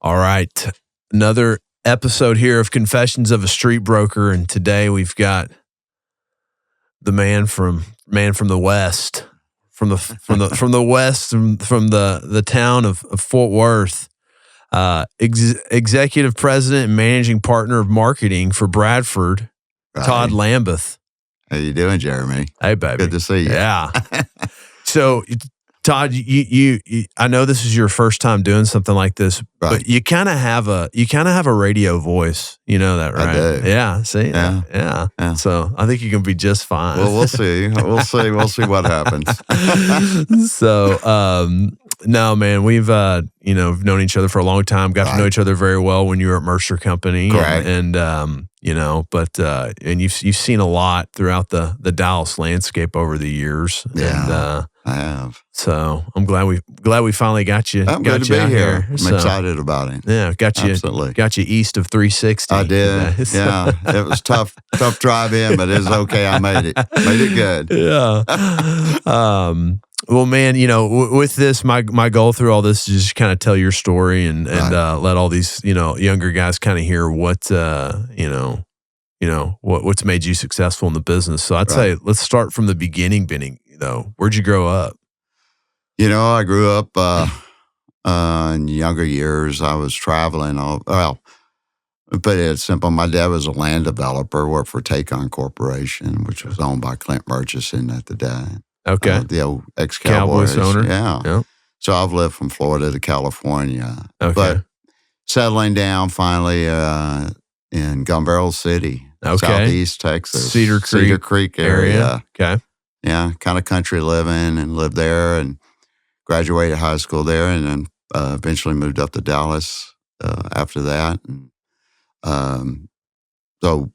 All right. Another episode here of Confessions of a Street Broker, and today we've got the man from the West, from the West, from the town of Fort Worth, executive president and managing partner of marketing for Bradford, Right. Todd Lambeth. How you doing, Jeremy? Hey, baby. Good to see you. Yeah. So, Todd, you I know this is your first time doing something like this, Right. but you kind of have a radio voice. You know that, right? I do. Yeah. See. Yeah. Yeah. So I think you can be just fine. Well, we'll see. We'll see what happens. So, no, man, we've known each other for a long time. Got to know each other very well when you were at Mercer Company, Correct. and you've seen a lot throughout the Dallas landscape over the years. Yeah. And, I have. so I'm glad we finally got you. I'm got good to you be out here. I'm So, excited about it. Yeah, got you Absolutely. east of 360. I did. today. So- Yeah. It was tough drive in, but it's okay. I made it. Made it good. Yeah. Well, man, with this, my goal through all this is just kind of tell your story and let all these younger guys kind of hear what what's made you successful in the business. So I'd say let's start from the beginning. Where'd you grow up? I grew up in younger years. I was traveling. Put it simple. My dad was a land developer, worked for Take-On Corporation, which was owned by Clint Murchison at the time. Okay. The old ex-Cowboys owner. Yeah. Yep. So I've lived from Florida to California. Okay. But settling down finally in Gun Barrel City, Southeast Texas. Cedar Creek area. Okay. Yeah, kind of country living, and lived there and graduated high school there, and then eventually moved up to Dallas after that. And, so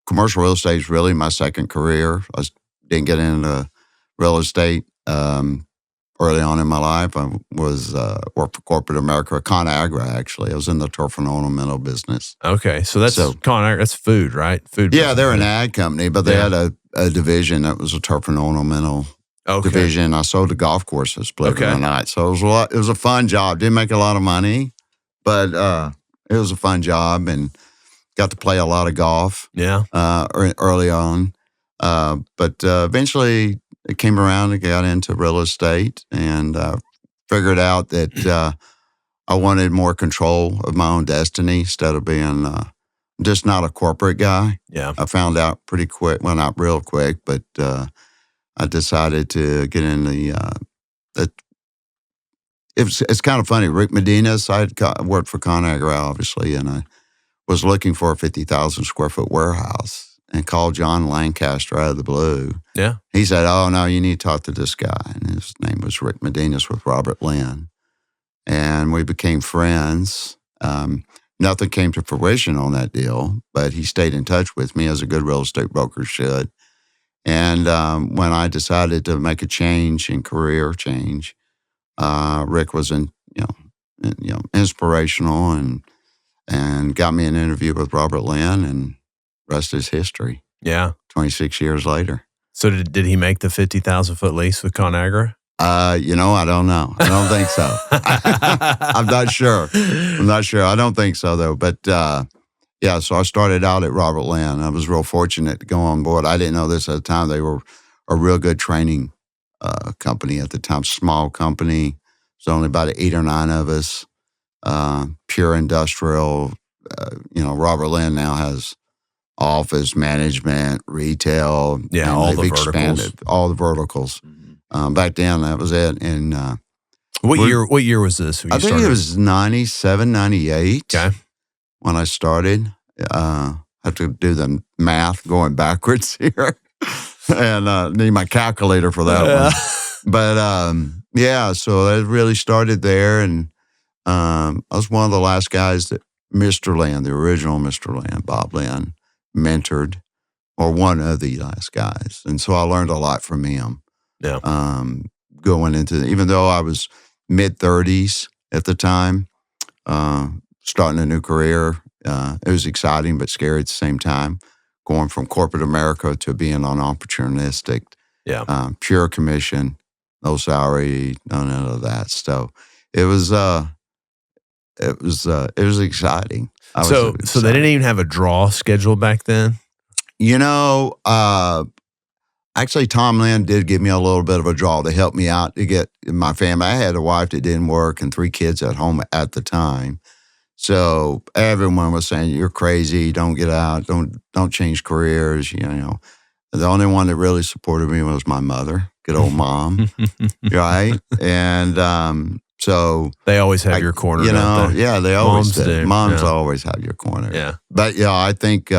commercial real estate is really my second career. I didn't get into real estate early on in my life. I was worked for corporate America, ConAgra, actually. I was in the turf and ornamental business. Okay, so that's ConAgra. That's food, right? Food. Yeah, they're an ag company, but they had a division that was a turf and ornamental division. I sold the golf courses, believe it or not. So it was a fun job. Didn't make a lot of money, but it was a fun job and got to play a lot of golf. Yeah, early on, but eventually it came around and got into real estate and figured out that I wanted more control of my own destiny instead of being just not a corporate guy. Yeah, I found out pretty quick. Well, not real quick, but I decided to get in it's kind of funny. Rick Medina, I worked for ConAgra, obviously, and I was looking for a 50,000 square foot warehouse and called John Lancaster out of the blue. Yeah. He said, "Oh, no, you need to talk to this guy." And his name was Rick Medina's with Robert Lynn. And we became friends. Nothing came to fruition on that deal, but he stayed in touch with me as a good real estate broker should. And when I decided to make a career change, Rick was inspirational and got me an interview with Robert Lynn, and rest is history. Yeah, 26 years later. So did he make the 50,000 foot lease with ConAgra? I don't know. I don't think so. I'm not sure. I don't think so, though. But, so I started out at Robert Lynn. I was real fortunate to go on board. I didn't know this at the time. They were a real good training company at the time, small company. There's only about 8 or 9 of us, pure industrial. Robert Lynn now has office management, retail. Yeah, all the verticals. Expanded all the verticals. Mm-hmm. Back then, that was it. And what year was this? I think it was 97, 98 when I started. I have to do the math going backwards here. And need my calculator for that one. But so I really started there. And I was one of the last guys that Mr. Lynn, the original Mr. Lynn, Bob Lynn, mentored, or one of the last guys. And so I learned a lot from him. Yeah. Going into, even though I was mid-30s at the time, starting a new career, it was exciting but scary at the same time. Going from corporate America to being an opportunistic, pure commission, no salary, none of that. So it was it was exciting. So they didn't even have a draw schedule back then? Actually, Tom Lynn did give me a little bit of a draw to help me out to get my family. I had a wife that didn't work and 3 kids at home at the time. So everyone was saying, "You're crazy. Don't get out. Don't change careers." The only one that really supported me was my mother, good old mom, right? And so they always have your corner. Don't they? Yeah, they always do. Moms always have your corner. Yeah, but I think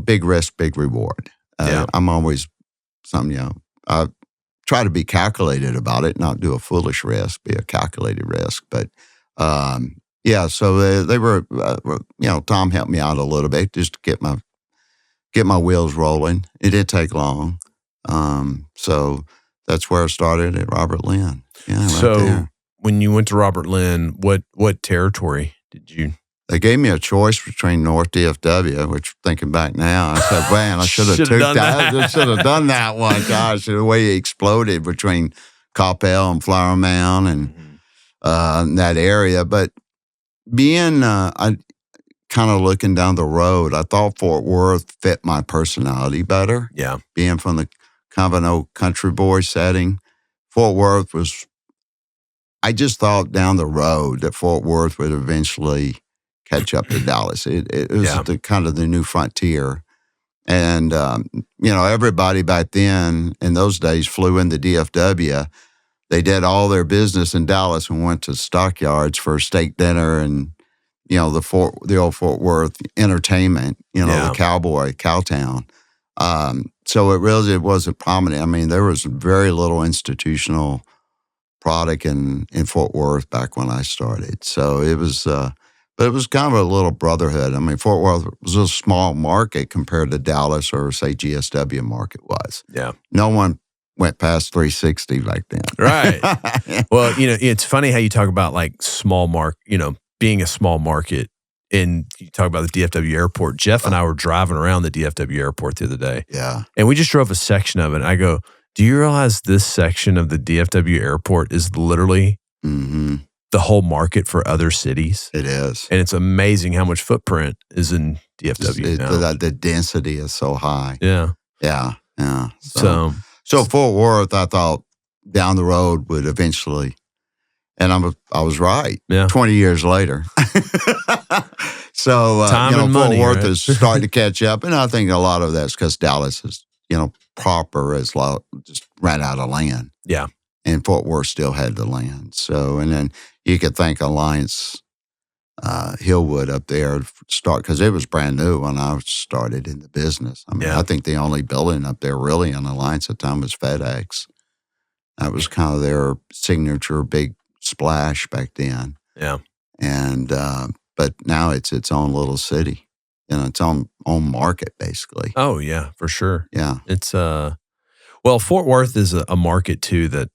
big risk, big reward. I'm always I try to be calculated about it, not do a foolish risk, be a calculated risk. But so they were, Tom helped me out a little bit just to get my wheels rolling. It didn't take long. So that's where I started at Robert Lynn. Yeah, so there. When you went to Robert Lynn, what territory did you? They gave me a choice between North DFW, which thinking back now, I said, man, I should have done that. I should have done that one. Gosh, the way it exploded between Coppell and Flower Mound and that area. But being, I kind of looking down the road, I thought Fort Worth fit my personality better. Yeah. Being from the kind of an old country boy setting, Fort Worth I just thought down the road that Fort Worth would eventually catch up to Dallas. It was kind of the new frontier. And, everybody back then in those days flew into DFW. They did all their business in Dallas and went to stockyards for steak dinner and, the old Fort Worth entertainment, the Cowtown. So it wasn't prominent. I mean, there was very little institutional product in Fort Worth back when I started. So it was, but it was kind of a little brotherhood. I mean, Fort Worth was a small market compared to Dallas or, say, GSW market was. Yeah. No one went past 360 back then. Right. Well, it's funny how you talk about like small being a small market. And you talk about the DFW airport. Jeff and I were driving around the DFW airport the other day. Yeah. And we just drove a section of it. And I go, do you realize this section of the DFW airport is literally the whole market for other cities? It is. And it's amazing how much footprint is in DFW now. The density is so high. Yeah. Yeah. Yeah. So Fort Worth, I thought down the road would eventually, and I was right. Yeah. 20 years later. So, and Fort Worth right? is starting to catch up. And I think a lot of that's because Dallas is, proper as just ran out of land. Yeah. And Fort Worth still had the land. So, and then you could thank Alliance Hillwood up there because it was brand new when I started in the business. I mean, I think the only building up there really in Alliance at the time was FedEx. That was kind of their signature big splash back then. Yeah. And, but now it's its own little city, its own market basically. Oh yeah, for sure. Yeah. It's, Fort Worth is a market too that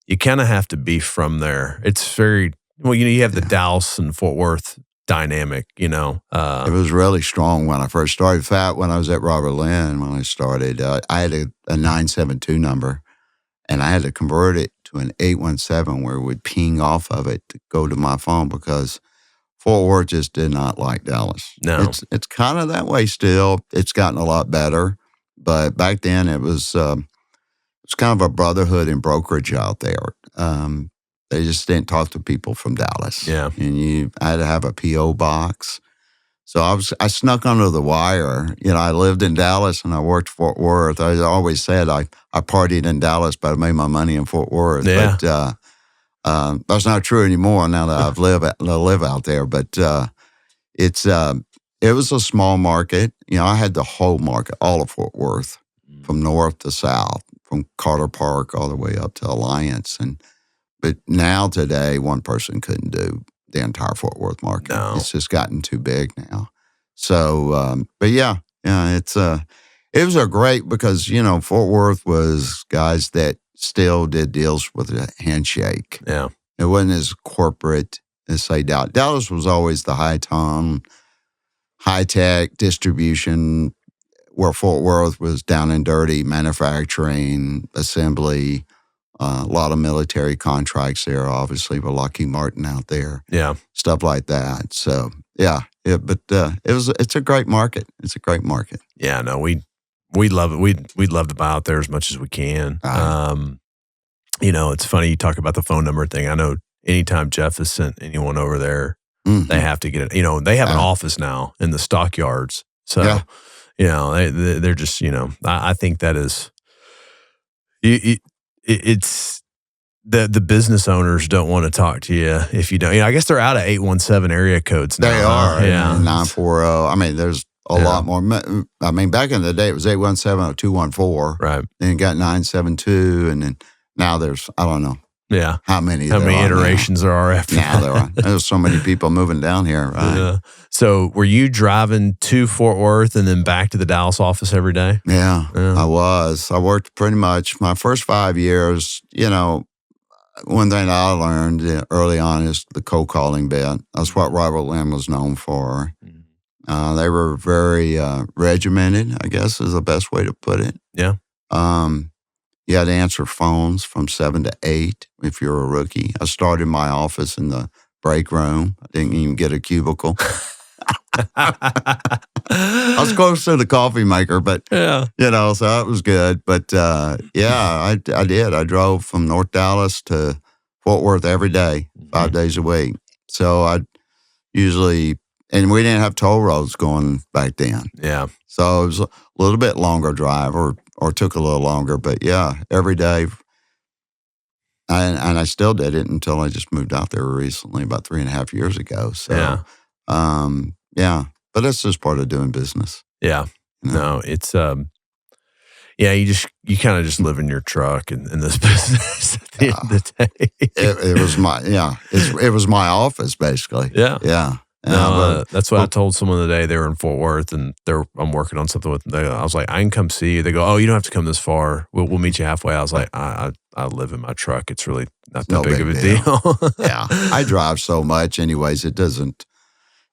you kind of have to be from there. It's very, you have the Dallas and Fort Worth dynamic, It was really strong when I first started. In fact, when I was at Robert Lynn, when I started, I had a 972 number and I had to convert it to an 817 where it would ping off of it to go to my phone because Fort Worth just did not like Dallas. No. It's kind of that way still. It's gotten a lot better. But back then it was kind of a brotherhood and brokerage out there. They just didn't talk to people from Dallas. Yeah. And I had to have a P.O. box. So I snuck under the wire. I lived in Dallas and I worked Fort Worth. I always said I partied in Dallas, but I made my money in Fort Worth. Yeah. But that's not true anymore now that I live out there. But it was a small market. I had the whole market, all of Fort Worth, from north to south, from Carter Park all the way up to Alliance. But now today, one person couldn't do the entire Fort Worth market. No. It's just gotten too big now. So, but it was a great because, Fort Worth was guys that still did deals with a handshake. Yeah. It wasn't as corporate as, say, Dallas. Dallas was always the high-tech distribution, where Fort Worth was down and dirty, manufacturing, assembly, A lot of military contracts there, obviously, with Lockheed Martin out there. Yeah. Stuff like that. So, yeah. It's a great market. It's a great market. Yeah, no, we love it. We'd love to buy out there as much as we can. It's funny you talk about the phone number thing. I know anytime Jeff has sent anyone over there, they have to get it. They have an office now in the stockyards. So, they're just, I think that is, it's the business owners don't want to talk to you if you don't. I guess they're out of 817 area codes now. They are. Yeah. 940. I mean, there's a lot more. I mean, back in the day, it was 817 or 214. Right. Then you got 972. And then now there's, I don't know. Yeah. How many iterations there are after now? There are. There's so many people moving down here. Right. Yeah. So were you driving to Fort Worth and then back to the Dallas office every day? Yeah, I was. I worked pretty much my first 5 years. One thing I learned early on is the cold calling bit. That's what Robert Lynn was known for. They were very regimented, I guess is the best way to put it. Yeah. You had to answer phones from 7 to 8 if you're a rookie. I started my office in the break room. I didn't even get a cubicle. I was close to the coffee maker, but, so that was good. But, I did. I drove from North Dallas to Fort Worth every day, 5 days a week. So I usually, and we didn't have toll roads going back then. Yeah. So it was a little bit longer drive or took a little longer, but every day. And I still did it until I just moved out there recently, about 3.5 years ago. So, but that's just part of doing business. Yeah. No, it's, you kind of just live in your truck in this business at the end of the day. It was it was my office basically. Yeah. Yeah. No, that's what I told someone today. They were in Fort Worth and I'm working on something with them. I was like, I can come see you. They go, oh, you don't have to come this far. We'll meet you halfway. I was like, I live in my truck. It's really not that big of a deal. Yeah. I drive so much anyways. It doesn't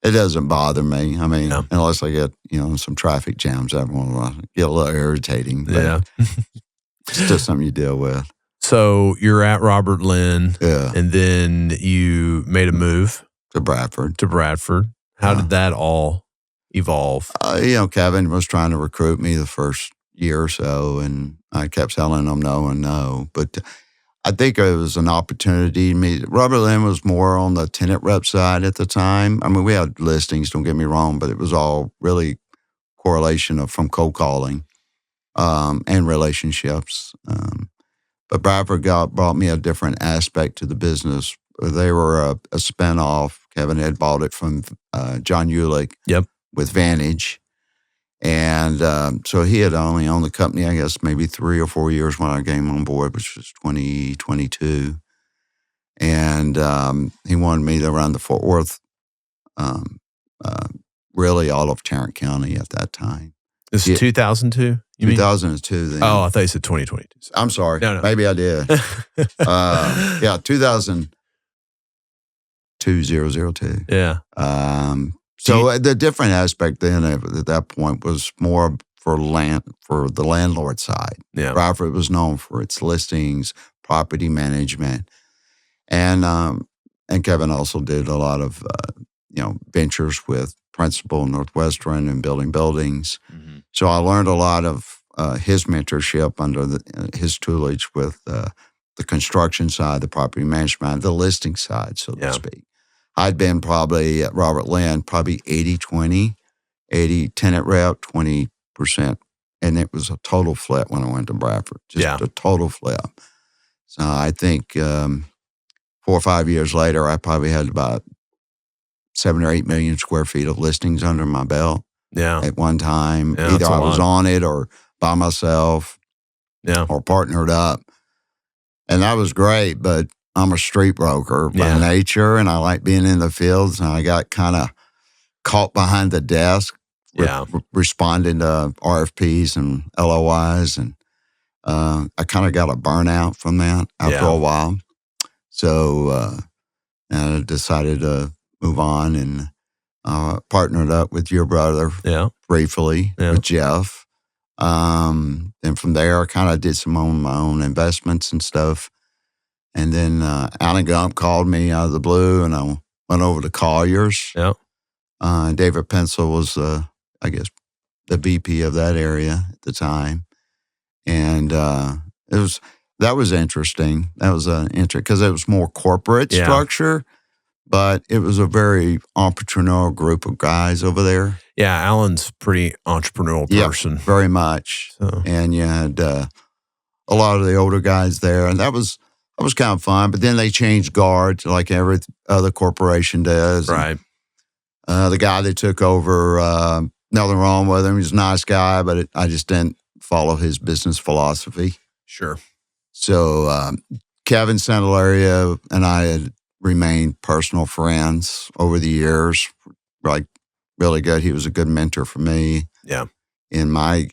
bother me. I mean, unless I get, some traffic jams, everyone will get a little irritating. But it's just something you deal with. So you're at Robert Lynn and then you made a move. To Bradford. How did that all evolve? Kevin was trying to recruit me the first year or so, and I kept telling him no and no. But I think it was an opportunity. Robert Lynn was more on the tenant rep side at the time. I mean, we had listings, don't get me wrong, but it was all really correlation from cold calling and relationships. But Bradford brought me a different aspect to the business. They were a spinoff. Kevin had bought it from John Ulick with Vantage. And so he had only owned the company, I guess, maybe 3 or 4 years when I came on board, which was 2022. And he wanted me to run the Fort Worth, really all of Tarrant County at that time. This is 2002? 2002 then. Oh, I thought you said 2022. I'm sorry. No. Maybe I did. 2002. Yeah. So the different aspect then at that point was more for the landlord side. Yeah. Bradford was known for its listings, property management, and Kevin also did a lot of ventures with Principal Northwestern and building buildings. Mm-hmm. So I learned a lot of his mentorship under his tutelage with the construction side, the property management, the listing side, so to speak. I'd been probably at Robert Lynn, probably 80-20, 80 tenant rep, 20%. And it was a total flip when I went to Bradford, just a total flip. So I think 4 or 5 years later, I probably had about 7 or 8 million square feet of listings under my belt at one time. Either I was on it or by myself or partnered up. And that was great, but I'm a street broker by nature, and I like being in the fields, and I got kind of caught behind the desk responding to RFPs and LOIs, and I kind of got a burnout from that after a while. So I decided to move on and partnered up with your brother briefly with Jeff. And from there, I kind of did some of my own investments and stuff. And then Alan Gump called me out of the blue, and I went over to Collier's. Yeah. David Pencil was, I guess, the VP of that area at the time. And that was interesting. That was interesting because it was more corporate structure, but it was a very entrepreneurial group of guys over there. Yeah, Alan's pretty entrepreneurial person. Yeah, very much. So. And you had a lot of the older guys there, and that was kind of fun. But then they changed guards like every other corporation does. Right. And, the guy that took over, nothing wrong with him. He's a nice guy, but I just didn't follow his business philosophy. Sure. So Kevin Santalaria and I had remained personal friends over the years, like really good. He was a good mentor for me. Yeah. In my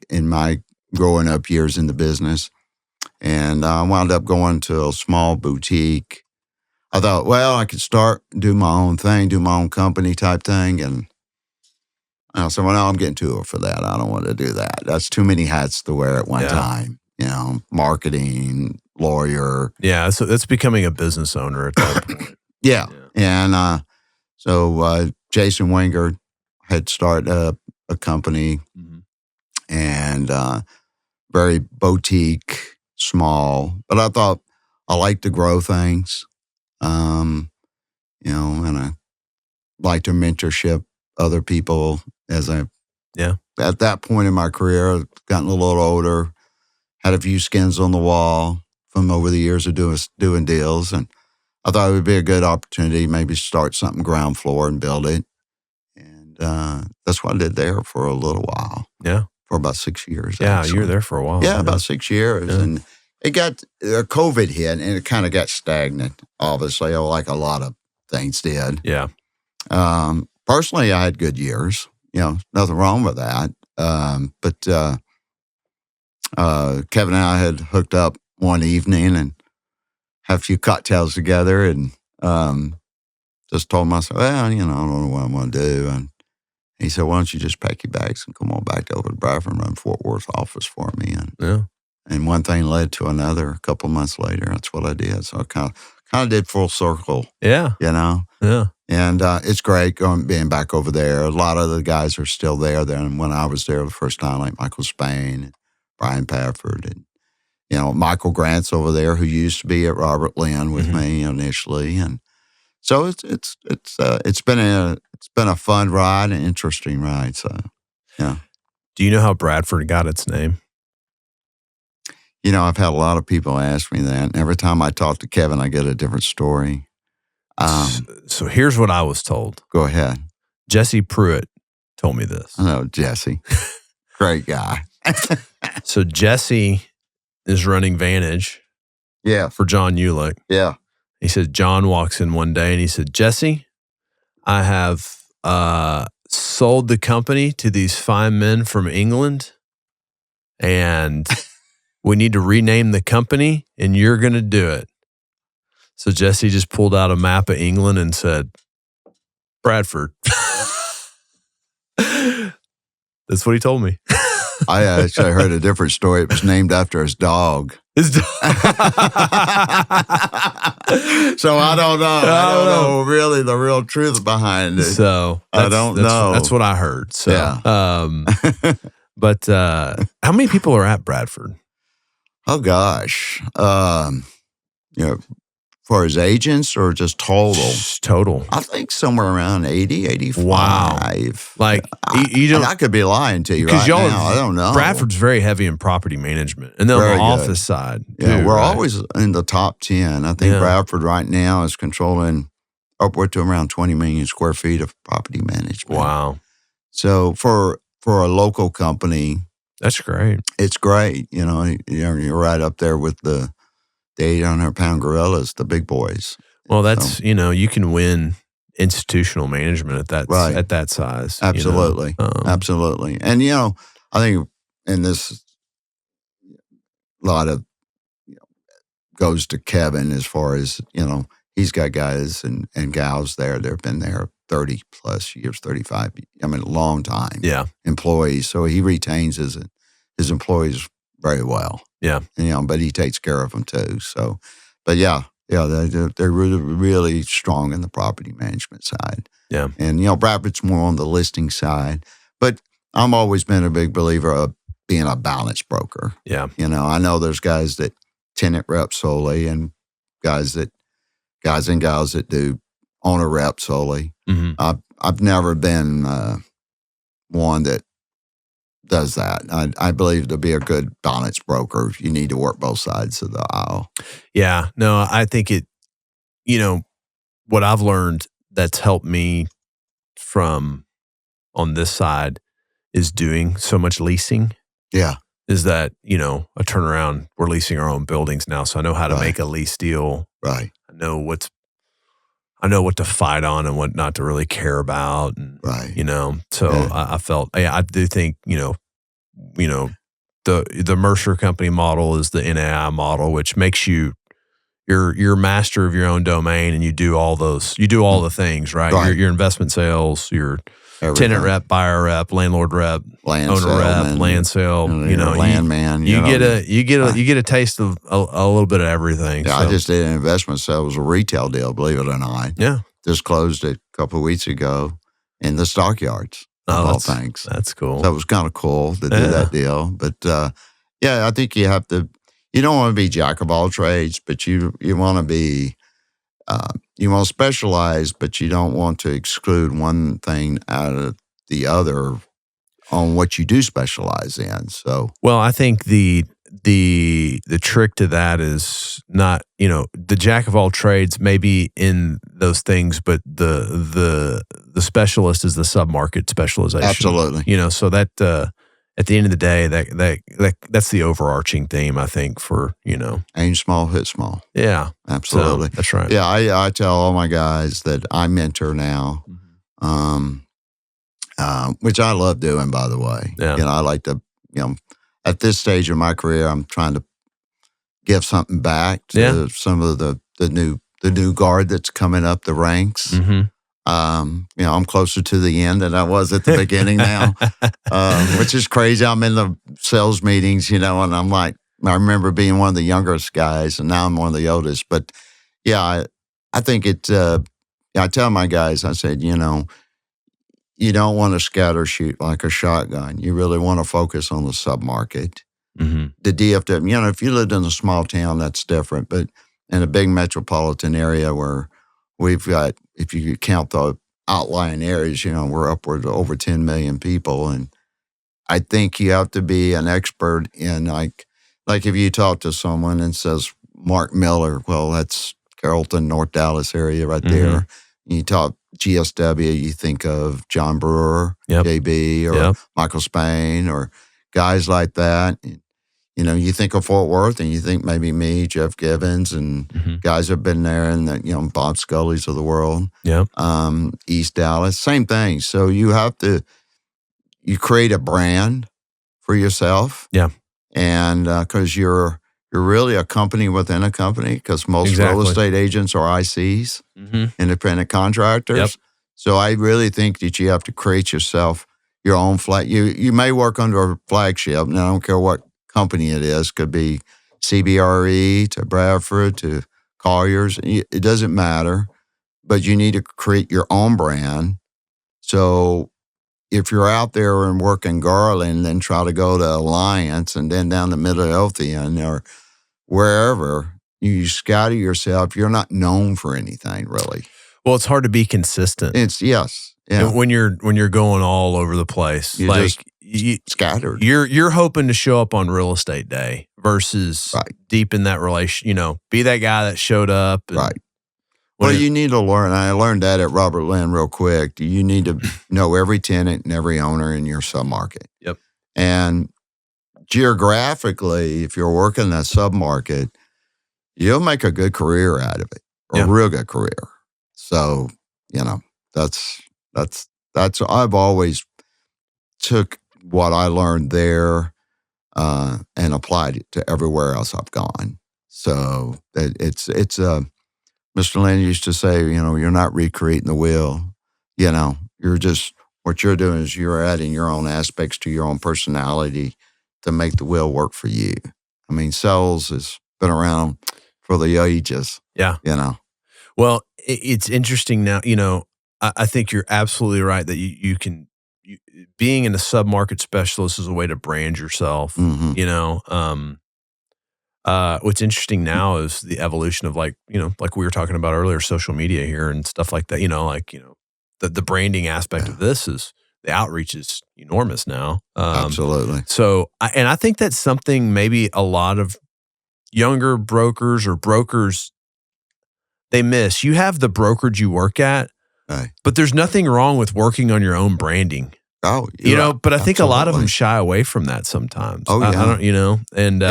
growing up years in the business. And I wound up going to a small boutique. I thought, well, I could start, do my own thing, do my own company type thing. And I said, well, no, I'm getting too old for that. I don't want to do that. That's too many hats to wear at one time. Marketing, lawyer. Yeah, so that's becoming a business owner at that point. Yeah. And so Jason Wingard had started a company and very boutique, small. But I thought I liked to grow things, and I like to mentorship other people as at that point in my career, I've gotten a little older, had a few skins on the wall from over the years of doing deals. And I thought it would be a good opportunity, maybe start something ground floor and build it. And that's what I did there for a little while. Yeah. For about 6 years. Yeah, actually. you were there for a while. Yeah, about 6 years. Yeah. And it got, COVID hit and it kind of got stagnant, obviously, like a lot of things did. Yeah. Personally, I had good years. Nothing wrong with that. But Kevin and I had hooked up one evening and had a few cocktails together and just told myself, well, I don't know what I'm going to do. And he said, why don't you just pack your bags and come on back over to Bradford and run Fort Worth office for me? And one thing led to another. A couple of months later, that's what I did. So I kind of did full circle. Yeah. Yeah. And it's great being back over there. A lot of the guys are still there than when I was there the first time, like Michael Spain, and Brian Pafford, and Michael Grant's over there, who used to be at Robert Lynn with me initially, and so it's been a fun ride, an interesting ride. So, yeah. Do you know how Bradford got its name? I've had a lot of people ask me that, and every time I talk to Kevin, I get a different story. So here's what I was told. Go ahead. Jesse Pruitt told me this. I know Jesse. Great guy. So Jesse is running Vantage for John Ulick. Yeah. He said, John walks in one day and he said, Jesse, I have sold the company to these fine men from England and we need to rename the company and you're going to do it. So Jesse just pulled out a map of England and said, Bradford. That's what he told me. I actually heard a different story. It was named after his dog. His dog. So I don't know. I don't know really the real truth behind it. So I don't know. That's what I heard. So, yeah. But how many people are at Bradford? Oh gosh. For his agents or just total? Just total. I think somewhere around 80, 85. Wow. Like, you don't. I could be lying to you right now. I don't know. Bradford's very heavy in property management. And then on the office side. Yeah, too, we're always in the top 10. I think Bradford right now is controlling upward to around 20 million square feet of property management. Wow. So for a local company. That's great. It's great. You're right up there with the 800-pound gorillas, the big boys. Well, that's, you can win institutional management at that size. Absolutely. Absolutely. And, I think in this, a lot of goes to Kevin as far as, he's got guys and gals there that have been there 30 plus years, 35, a long time. Yeah. Employees. So he retains his employees very well. Yeah. But he takes care of them too. So, but yeah, Yeah, they're really, really strong in the property management side. Yeah. And, Bradford's more on the listing side. But I'm always been a big believer of being a balance broker. Yeah. I know there's guys that tenant rep solely and guys and gals that do owner rep solely. Mm-hmm. I've never been one that does that. I believe to be a good balance broker, you need to work both sides of the aisle. Yeah. No, I think what I've learned that's helped me from on this side is doing so much leasing. Yeah. Is that, a turnaround. We're leasing our own buildings now. So I know how to make a lease deal. Right. I know what to fight on and what not to really care about. And, right. So yeah. I felt, I do think, the Mercer company model is the NAI model, which makes you're master of your own domain, and you do all the things, right? Your investment sales, your everything. Tenant rep, buyer rep, landlord rep, owner rep, land sale, landman. You get a taste of a little bit of everything. Yeah, so. I just did an investment sale. It was a retail deal, believe it or not. Yeah. Just closed it a couple of weeks ago in the stockyards. All things. That's cool. So it was kind of cool to do that deal. But I think you have to. You don't want to be jack of all trades, but you want to be. You want to specialize, but you don't want to exclude one thing out of the other on what you do specialize in. So, well, I think the trick to that is not, the jack of all trades may be in those things, but the specialist is the submarket specialization. Absolutely. So that at the end of the day, that's the overarching theme, I think, for, aim small, hit small. Yeah. Absolutely. So, that's right. Yeah, I tell all my guys that I mentor now, which I love doing, by the way. Yeah. I like to, at this stage of my career, I'm trying to give something back to some of the new guard that's coming up the ranks. Mm-hmm. I'm closer to the end than I was at the beginning now, which is crazy. I'm in the sales meetings, and I'm like, I remember being one of the youngest guys, and now I'm one of the oldest. But I think I tell my guys, I said, you don't want to scatter shoot like a shotgun. You really want to focus on the submarket. Mm-hmm. The DFW, if you lived in a small town, that's different. But in a big metropolitan area where we've got, if you count the outlying areas, we're upward of over 10 million people. And I think you have to be an expert in like if you talk to someone and says, Mark Miller, well, that's Carrollton, North Dallas area right there. You talk GSW, you think of John Brewer, JB, or Michael Spain, or guys like that. You think of Fort Worth, and you think maybe me, Jeff Gibbons, and guys have been there, and Bob Scully's of the world. Yeah. East Dallas, same thing. So you create a brand for yourself. Yeah. And because you're really a company within a company, because most real estate agents are ICs, independent contractors. Yep. So I really think that you have to create yourself your own flag. You may work under a flagship, and I don't care what company it is. Could be CBRE to Bradford to Colliers. It doesn't matter, but you need to create your own brand. So if you're out there and work in Garland, then try to go to Alliance and then down to Midlothian or wherever, you scatter yourself. You're not known for anything, really. Well, it's hard to be consistent. Yeah. When you're going all over the place, you scattered. You're hoping to show up on real estate day versus deep in that relation. Be that guy that showed up. Right. Well, you need to learn. I learned that at Robert Lynn real quick. You need to know every tenant and every owner in your submarket. Yep. And geographically, if you're working that submarket, you'll make a good career out of it, a real good career. So, that's I've always took what I learned there and applied it to everywhere else I've gone. So it's Mr. Lynn used to say, you're not recreating the wheel. You're just, what you're doing is you're adding your own aspects to your own personality to make the wheel work for you. I mean, sales has been around for the ages. Yeah. Well, it's interesting now. I think you're absolutely right that you can. Being in a sub-market specialist is a way to brand yourself. What's interesting now is the evolution of like we were talking about earlier, social media here and stuff like that. The branding aspect of this is the outreach is enormous now. Absolutely. So, I think that's something maybe a lot of younger brokers or brokers they miss. You have the brokerage you work at, right, but there's nothing wrong with working on your own branding. Oh, but I think a lot of them shy away from that sometimes. Oh, yeah. I don't, and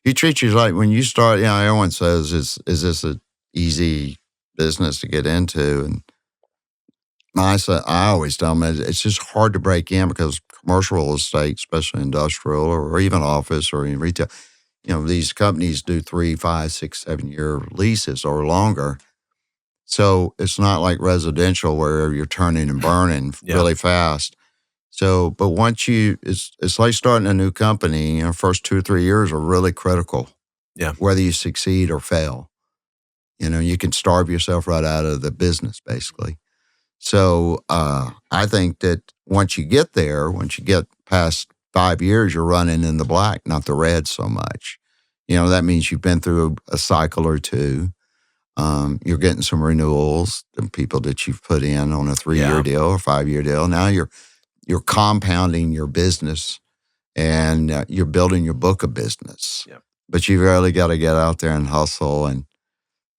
you treat you like when you start. Everyone says, "Is this an easy business to get into?" And I always tell them it's just hard to break in because commercial real estate, especially industrial or even office or in retail, these companies do 3, 5, 6, 7-year leases or longer. So it's not like residential where you're turning and burning really fast. So, but once it's like starting a new company. First 2 or 3 years are really critical. Yeah. Whether you succeed or fail, you can starve yourself right out of the business, basically. So, I think that once you get there, once you get past 5 years, you're running in the black, not the red so much. That means you've been through a cycle or two. You're getting some renewals, the people that you've put in on a 3-year deal or 5-year deal. Now you're compounding your business and you're building your book of business. Yep. But you've really got to get out there and hustle. And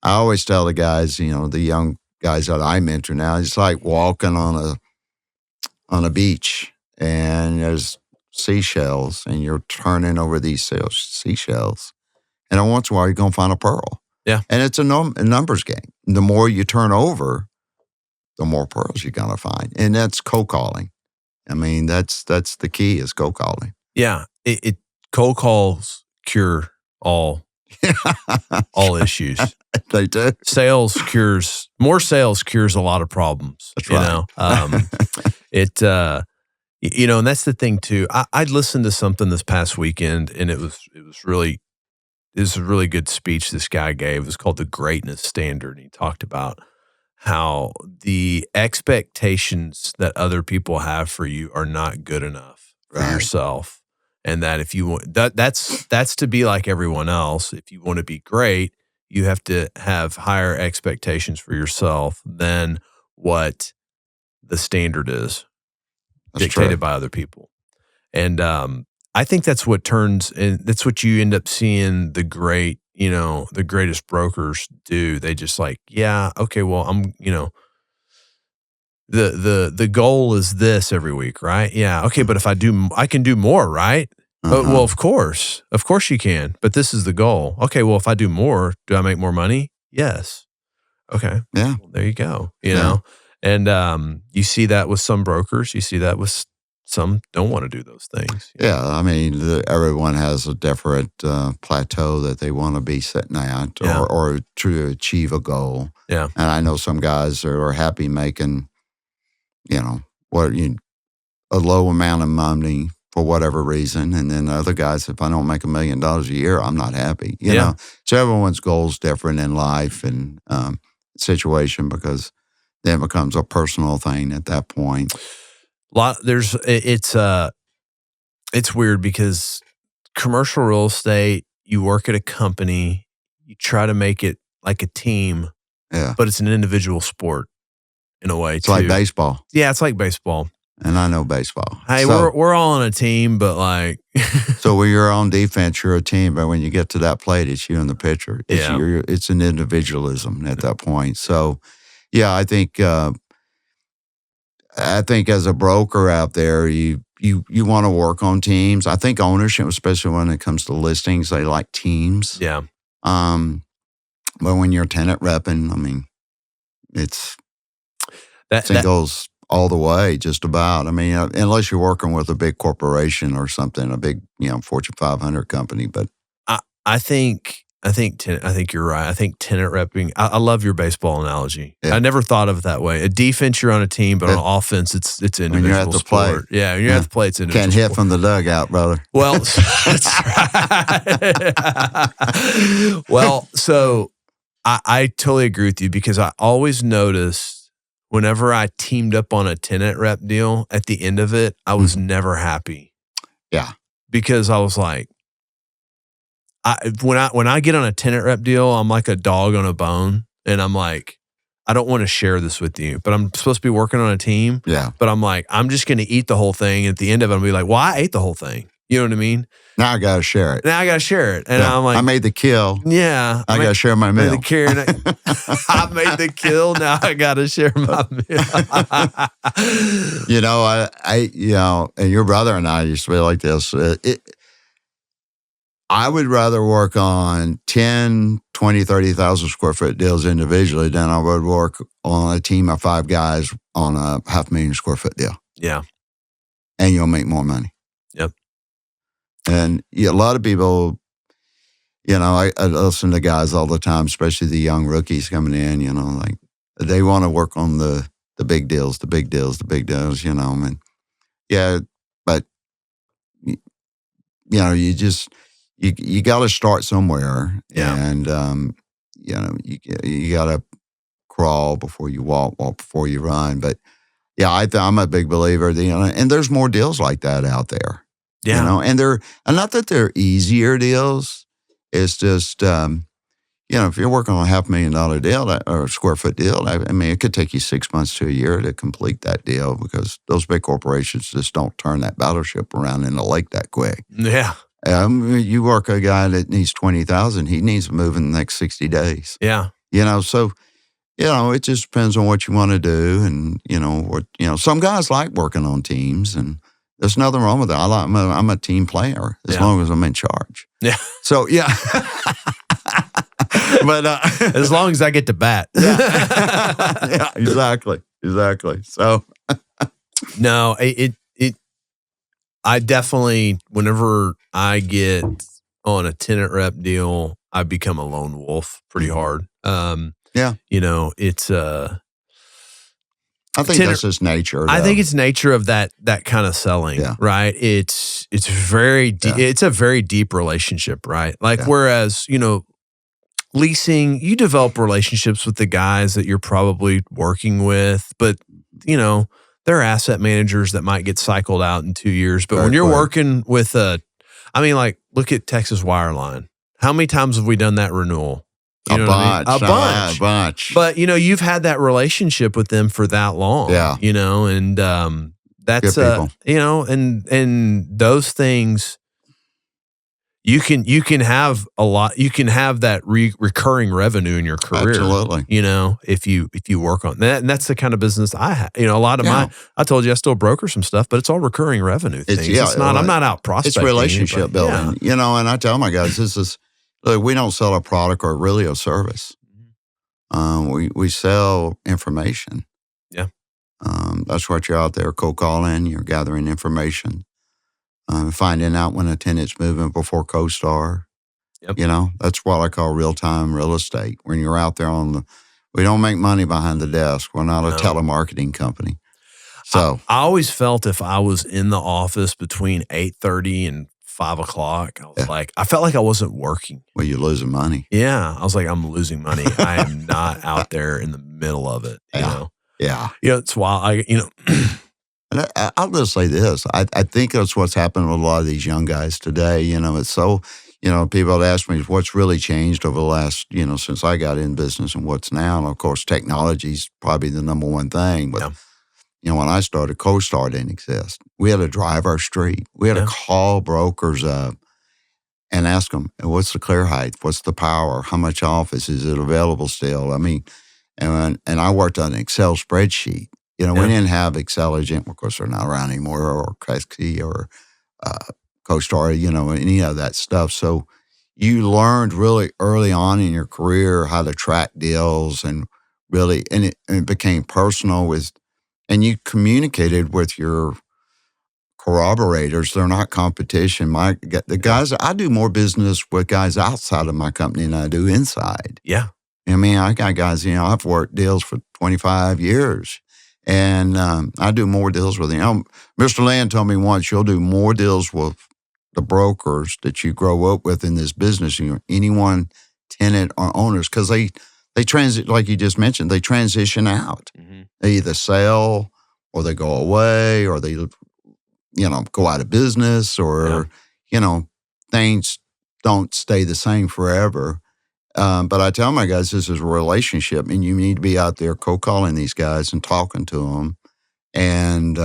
I always tell the guys, the young guys that I mentor now, it's like walking on a beach and there's seashells and you're turning over these seashells. And then once in a while, you're going to find a pearl. Yeah. And it's a numbers game. The more you turn over, the more pearls you're going to find. And that's cold calling. I mean, that's the key is cold calling. Yeah. Cold calls cure all issues. They do. More sales cures a lot of problems. That's right. And that's the thing too. I listened to something this past weekend and it was a really good speech this guy gave. It was called The Greatness Standard. And he talked about how the expectations that other people have for you are not good enough for yourself. And that if you want that's to be like everyone else. If you want to be great, you have to have higher expectations for yourself than what the standard is dictated by other people. And I think that's what turns, and that's what you end up seeing the greatest brokers do. They just like, okay, well, I'm, the goal is this every week, right? Yeah. Okay. But if I can do more, right? Well, of course you can, but this is the goal. Okay. Well, if I do more, do I make more money? Yes. Okay. Yeah. Well, there you go. You know, and you see that with some brokers, you see that with some don't want to do those things. Yeah, I mean, everyone has a different plateau that they want to be sitting at or to achieve a goal. Yeah. And I know some guys are happy making, a low amount of money for whatever reason. And then other guys, if I don't make $1 million a year, I'm not happy. You know, so everyone's goal is different in life and situation because then it becomes a personal thing at that point. It's weird because commercial real estate, you work at a company, you try to make it like a team, but it's an individual sport in a way. It's like baseball. Yeah, it's like baseball. And I know baseball. Hey, we're all on a team, but like so when you're on defense, you're a team, but when you get to that plate, it's you and the pitcher. It's an individualism at that point. So yeah, I think as a broker out there, you want to work on teams. I think ownership, especially when it comes to listings, they like teams. Yeah. But when you're tenant repping, I mean, it's singles all the way, just about. I mean, unless you're working with a big corporation or something, a big, Fortune 500 company. But I think I think you're right. I think tenant repping. I love your baseball analogy. Yeah. I never thought of it that way. A defense, you're on a team, but on offense, it's individual when you're at the sport. plate. Yeah, when you're at the plate, it's individual. Can't hit from the dugout, brother. Well, that's right. Well, so I totally agree with you because I always noticed whenever I teamed up on a tenant rep deal, at the end of it, I was never happy. Yeah, because I was like, when I get on a tenant rep deal, I'm like a dog on a bone, and I'm like, I don't want to share this with you, but I'm supposed to be working on a team. Yeah. But I'm like, I'm just going to eat the whole thing. And at the end of it, I'll be like, well, I ate the whole thing. You know what I mean? Now I got to share it. Now I got to share it. And I'm like, I made the kill. Yeah. I got to share my meal. I made the kill. Now I got to share my meal. And your brother and I used to be like this. I would rather work on 10, 20, 30,000 square foot deals individually than I would work on a team of 5 guys on a 500,000 square foot deal. Yeah. And you'll make more money. Yep. And a lot of people, I listen to guys all the time, especially the young rookies coming in, like they want to work on the big deals, but you got to start somewhere. Yeah. And, you got to crawl before you walk before you run. But yeah, I'm a big believer, and there's more deals like that out there. Yeah. And not that they're easier deals. It's just, if you're working on a $500,000 deal or a square foot deal, it could take you 6 months to a year to complete that deal because those big corporations just don't turn that battleship around in the lake that quick. Yeah. You work a guy that needs 20,000, he needs to move in the next 60 days. Yeah. So, it just depends on what you want to do. And, some guys like working on teams, and there's nothing wrong with that. I'm a team player as long as I'm in charge. Yeah. So, yeah. But as long as I get to bat. Yeah, exactly. So no, I definitely, whenever I get on a tenant rep deal, I become a lone wolf pretty hard. Yeah. It's I think that's just nature. I think it's nature of that kind of selling, right? It's it's a very deep relationship, right? Like whereas, leasing, you develop relationships with the guys that you're probably working with, but they're asset managers that might get cycled out in 2 years. But when you're working with look at Texas Wireline. How many times have we done that renewal? A bunch. But you've had that relationship with them for that long. Yeah. And that's good people. And those things you can have a lot. You can have that recurring revenue in your career. Absolutely. If you work on that, and that's the kind of business I have. A lot of my. I told you I still broker some stuff, but it's all recurring revenue things. It's not. I'm not out prospecting. It's relationship building. And I tell my guys, this is. Look, we don't sell a product or really a service. We sell information. Yeah. That's what you're out there cold calling. You're gathering information, finding out when a tenant's moving before CoStar. Yep. That's what I call real-time real estate. When you're out there we don't make money behind the desk. We're not a telemarketing company. So I always felt if I was in the office between 8:30 and 5 o'clock, I felt like I wasn't working. Well, you're losing money. Yeah. I was like, I'm losing money. I am not out there in the middle of it. Yeah. It's why And I'll just say this. I think that's what's happened with a lot of these young guys today. It's so, people have asked me what's really changed over the last, since I got in business and what's now. And of course, technology's probably the number one thing. But when I started, CoStar didn't exist. We had to drive our street. We had to call brokers up and ask them, what's the clear height? What's the power? How much office? Is it available still? And I worked on an Excel spreadsheet. We didn't have Excel Agent. Of course, they're not around anymore, or Kresge or CoStar, any of that stuff. So you learned really early on in your career how to track deals and it became personal and you communicated with your corroborators. They're not competition. The guys, I do more business with guys outside of my company than I do inside. Yeah. I mean, I got guys, I've worked deals for 25 years. And I do more deals with them. Mr. Land told me once, you'll do more deals with the brokers that you grow up with in this business, anyone, tenant or owners, because they transit, like you just mentioned, they transition out. Mm-hmm. They either sell or they go away or they, go out of business or, things don't stay the same forever. But I tell my guys, this is a relationship, and you need to be out there cold calling these guys and talking to them and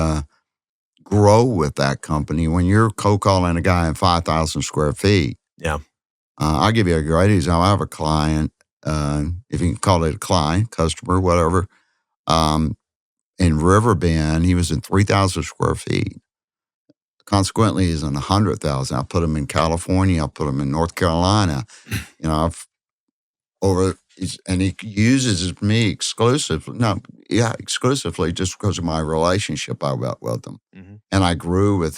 grow with that company. When you're cold calling a guy in 5,000 square feet, I'll give you a great example. I have a client, if you can call it a client, customer, whatever, in Riverbend. He was in 3,000 square feet. Consequently, he's in 100,000. I put him in California. I put him in North Carolina. And he uses me exclusively. Exclusively just because of my relationship I got with him. Mm-hmm. And I grew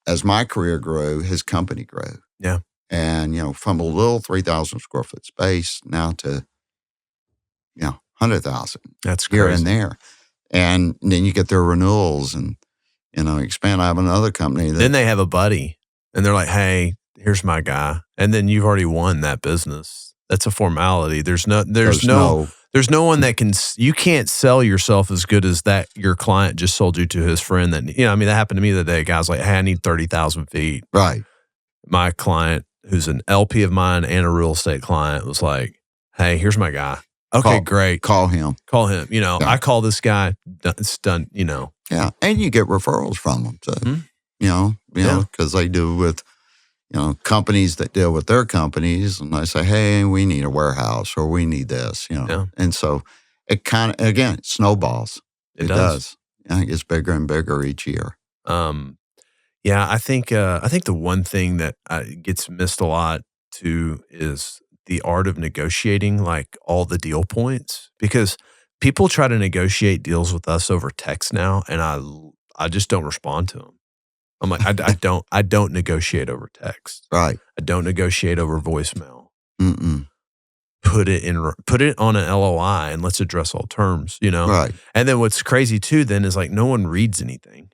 as my career grew, his company grew. Yeah. And, from a little 3,000 square foot space now to, 100,000. That's here crazy. and there. And then you get their renewals and, expand. I have another company. Then they have a buddy and they're like, hey, here's my guy. And then you've already won that business. That's a formality. There's no one that you can't sell yourself as good as that your client just sold you to his friend that, that happened to me the day. A guy's like, hey, I need 30,000 feet. Right. My client, who's an LP of mine and a real estate client, was like, hey, here's my guy. Okay, great. Call him. I call this guy. It's done, Yeah. And you get referrals from them. So, because they do with, companies that deal with their companies, and they say, hey, we need a warehouse or we need this, And so it kind of, again, it snowballs. It does. It gets bigger and bigger each year. I think the one thing that gets missed a lot too is the art of negotiating, like all the deal points, because people try to negotiate deals with us over text now, and I just don't respond to them. I'm like, I don't negotiate over text. Right. I don't negotiate over voicemail. Mm-mm. Put it on an LOI and let's address all terms, Right. And then what's crazy too then is like no one reads anything.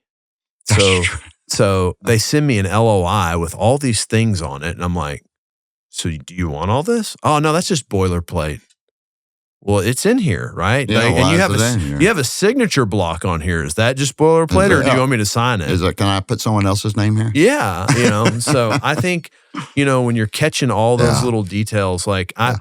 So they send me an LOI with all these things on it, and I'm like, so do you want all this? Oh no, that's just boilerplate. Well, it's in here, right? Yeah, and you have a signature block on here. Is that just boilerplate, or do you want me to sign it? Can I put someone else's name here? Yeah, So I think when you're catching all those little details, like I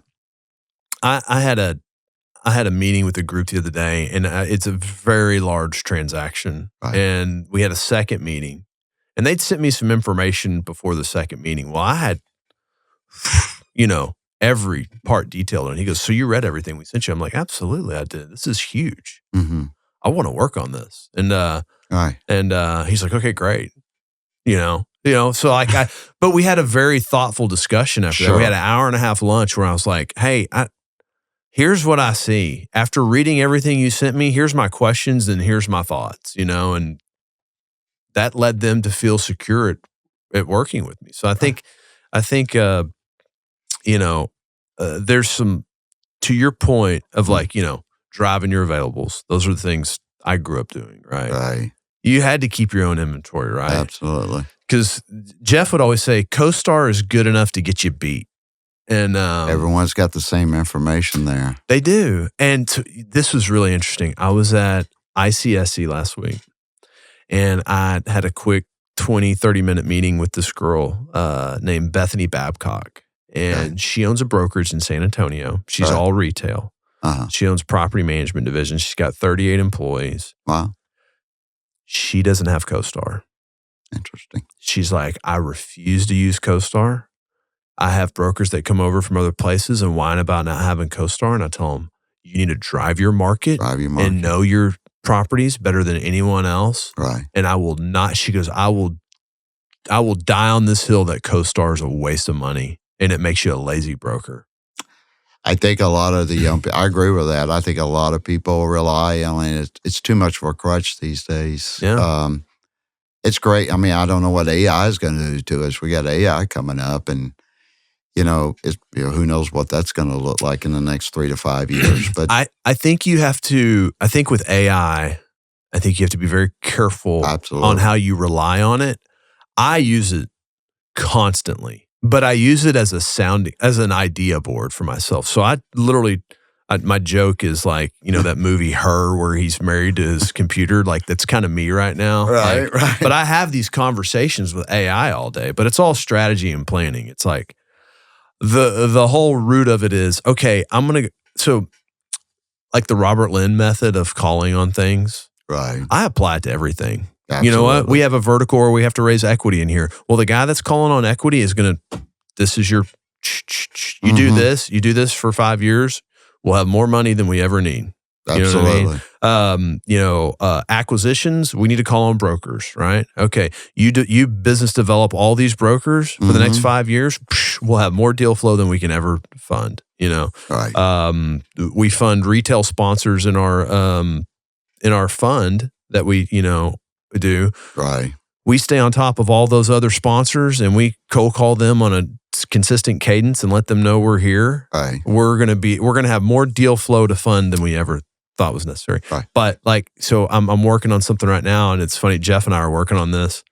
had a meeting with a group the other day, and it's a very large transaction, right. And we had a second meeting, and they'd sent me some information before the second meeting. Well, I had, every part detailed. And he goes, so you read everything we sent you? I'm like, absolutely, I did. This is huge. Mm-hmm. I want to work on this. And right. And he's like, okay, great. So like but we had a very thoughtful discussion after that. We had an hour and a half lunch where I was like, hey, here's what I see. After reading everything you sent me, here's my questions and here's my thoughts, and that led them to feel secure at working with me. So I think there's some, to your point of like, driving your availables. Those are the things I grew up doing, right? Right. You had to keep your own inventory, right? Absolutely. Because Jeff would always say, CoStar is good enough to get you beat. And everyone's got the same information there. They do. And this was really interesting. I was at ICSC last week, and I had a quick 20, 30-minute meeting with this girl named Bethany Babcock. And she owns a brokerage in San Antonio. She's all retail. Uh-huh. She owns property management division. She's got 38 employees. Wow. She doesn't have CoStar. Interesting. She's like, I refuse to use CoStar. I have brokers that come over from other places and whine about not having CoStar. And I tell them, you need to drive your market and know your properties better than anyone else. Right. And I will not, she goes, I will die on this hill that CoStar is a waste of money and it makes you a lazy broker. I think a lot of the young people, I agree with that. I think a lot of people rely on it. It's too much of a crutch these days. Yeah. it's great. I mean, I don't know what AI is going to do to us. We got AI coming up, and who knows what that's going to look like in the next 3 to 5 years. But I think you have to. I think with AI, I think you have to be very careful on how you rely on it. I use it constantly, but I use it as an idea board for myself. So I literally, my joke is like, that movie Her, where he's married to his computer. Like, that's kind of me right now. Right. But I have these conversations with AI all day, but it's all strategy and planning. It's like the whole root of it is, okay, so like the Robert Lynn method of calling on things. Right. I apply it to everything. Absolutely. You know what? We have a vertical where we have to raise equity in here. Well, the guy that's calling on equity is this is your, you do this for 5 years, we'll have more money than we ever need. Absolutely. You know what I mean? Acquisitions, we need to call on brokers, right? Okay. You business develop all these brokers for the next 5 years, we'll have more deal flow than we can ever fund, Right. We fund retail sponsors in our fund that we, do. Right. We stay on top of all those other sponsors and we cold call them on a consistent cadence and let them know we're here. Right. We're going to have more deal flow to fund than we ever thought was necessary. Right. But so I'm working on something right now, and it's funny, Jeff and I are working on this.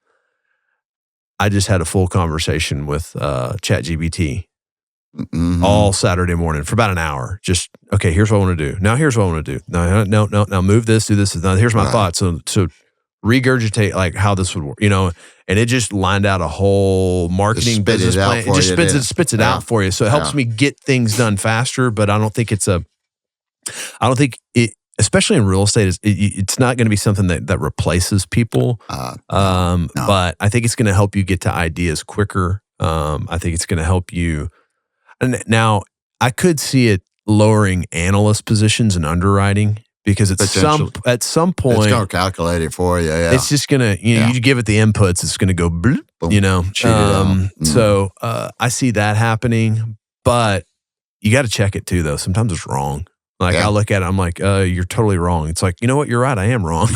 I just had a full conversation with ChatGPT all Saturday morning for about an hour. Just, okay, here's what I want to do. Now here's what I want to do. Now move this, do this. Now here's my thoughts. So regurgitate like how this would work, and it just lined out a whole marketing business plan. It just spits it out for you. So it helps me get things done faster, but I don't think especially in real estate, it's not going to be something that replaces people. No. But I think it's going to help you get to ideas quicker. I think it's going to help you. And now I could see it lowering analyst positions in underwriting, because at some point it's going to calculate it for you. Yeah. It's just going to, you give it the inputs, it's going to go bloop, So I see that happening, but you got to check it too, though. Sometimes it's wrong. Like I look at it, I'm like, you're totally wrong. It's like, you know what? You're right. I am wrong.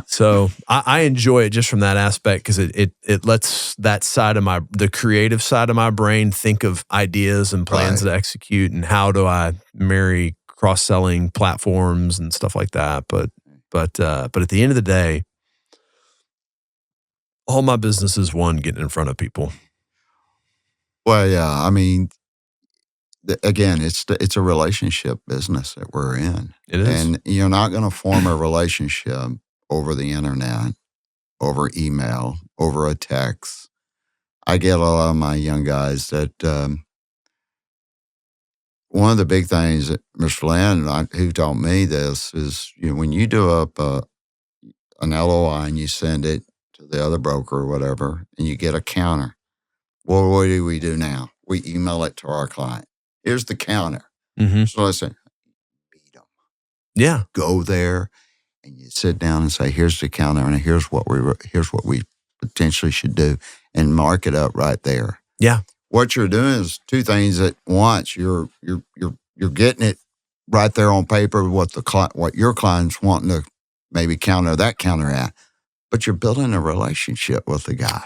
So I enjoy it just from that aspect, because it lets that side of the creative side of my brain think of ideas and plans to execute, and how do I marry cross-selling platforms and stuff like that. But at the end of the day, all my business is getting in front of people. Well, yeah. I mean, again, it's a relationship business that we're in. It is. And you're not going to form a relationship over the internet, over email, over a text. I get a lot of my young guys that one of the big things that Mr. Land, who taught me this, is when you do up an LOI and you send it to the other broker or whatever, and you get a counter. Well, what do we do now? We email it to our client. Here's the counter. Mm-hmm. So listen, beat them. Yeah. Go there and you sit down and say, here's the counter, and here's what we potentially should do, and mark it up right there. Yeah. What you're doing is two things at once. You're getting it right there on paper, what your client's wanting to maybe counter at, but you're building a relationship with the guy.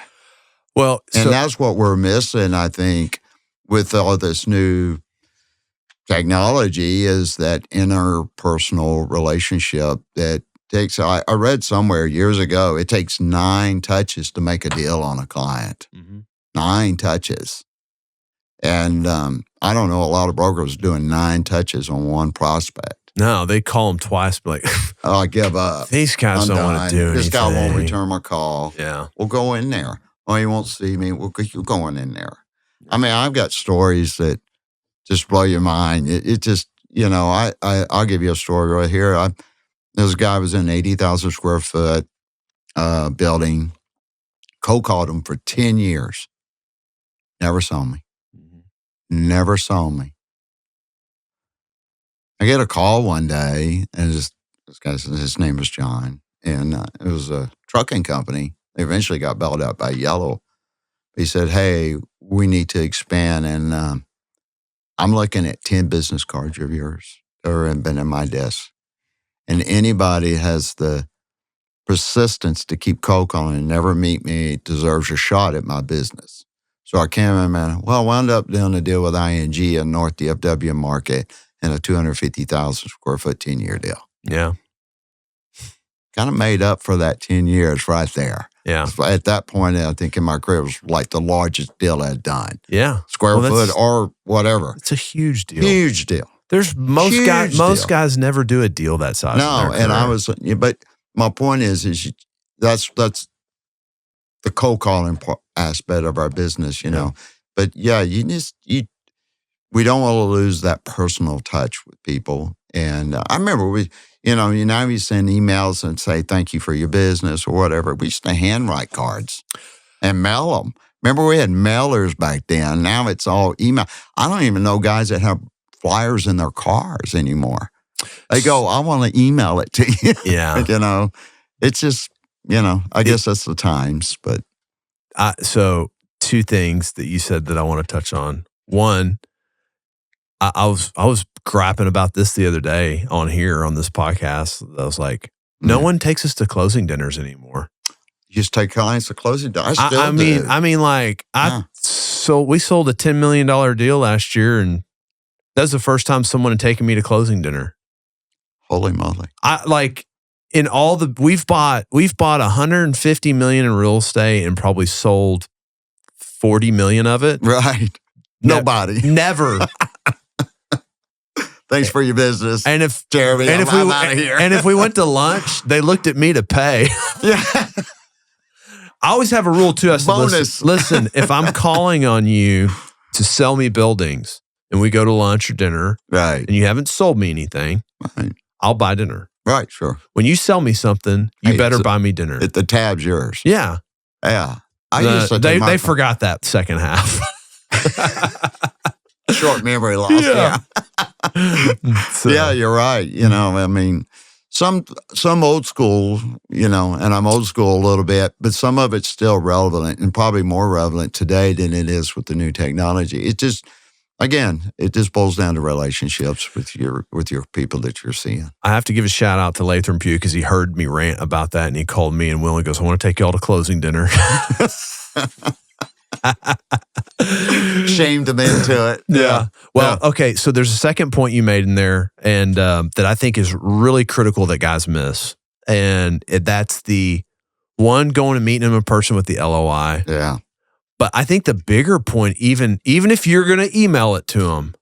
Well, and that's what we're missing, I think, with all this new technology, is that interpersonal relationship that takes, I read somewhere years ago, it takes 9 touches to make a deal on a client. Mm-hmm. 9 touches. And I don't know a lot of brokers doing 9 touches on one prospect. No, they call them twice, but I give up. These guys don't want to do anything. This guy won't return my call. Yeah. We'll go in there. Oh, you won't see me. You're going in there. I mean, I've got stories that just blow your mind. It just, I'll give you a story right here. This guy was in an 80,000 square foot building, cold called him for 10 years. Never saw me. Mm-hmm. Never saw me. I get a call one day, and this guy says his name was John, and it was a trucking company. They eventually got bailed out by Yellow. He said, hey, we need to expand, and I'm looking at 10 business cards of yours that have been in my desk. And anybody has the persistence to keep cold calling and never meet me deserves a shot at my business. So I came in, man. Well, I wound up doing a deal with ING in North DFW market and a 250,000 square foot 10-year deal. Yeah. Kind of made up for that 10 years right there. Yeah. So at that point, I think in my career, it was like the largest deal I'd done. Yeah. Square foot or whatever. It's a huge deal. Huge deal. There's most guys never do a deal that size. No, and I was, but my point is that's the cold calling aspect of our business, you know. But yeah, we don't want to lose that personal touch with people. And I remember we send emails and say thank you for your business or whatever. We used to handwrite cards and mail them. Remember, we had mailers back then. Now it's all email. I don't even know guys that have flyers in their cars anymore. They go, I want to email it to you. Yeah. You know, it's just, I guess that's the times. But so two things that you said that I want to touch on. One, I was griping about this the other day on this podcast. I was like, no one takes us to closing dinners anymore. You just take clients to closing dinners. So we sold a $10 million deal last year, and that was the first time someone had taken me to closing dinner. Holy moly! We've bought $150 million in real estate and probably sold 40 million of it. Right? Nobody. Never. Thanks for your business. And if Jeremy, I'm out of here. And if we went to lunch, they looked at me to pay. Yeah. I always have a rule too. I said, bonus. Listen, if I'm calling on you to sell me buildings and we go to lunch or dinner, right, and you haven't sold me anything, right, I'll buy dinner. Right, sure. When you sell me something, you better buy me dinner. The tab's yours. Yeah. Yeah. They forgot that second half. Short memory loss. Yeah. So. Yeah, you're right. I mean, some old school, and I'm old school a little bit, but some of it's still relevant and probably more relevant today than it is with the new technology. It just boils down to relationships with your people that you're seeing. I have to give a shout out to Latham Pugh because he heard me rant about that, and he called me and Will and goes, I want to take y'all to closing dinner. Shamed him into it. Yeah. Well, okay. So there's a second point you made in there, and that I think is really critical that guys miss, and that's the one going and meeting them in person with the LOI. Yeah. But I think the bigger point, even if you're going to email it to them,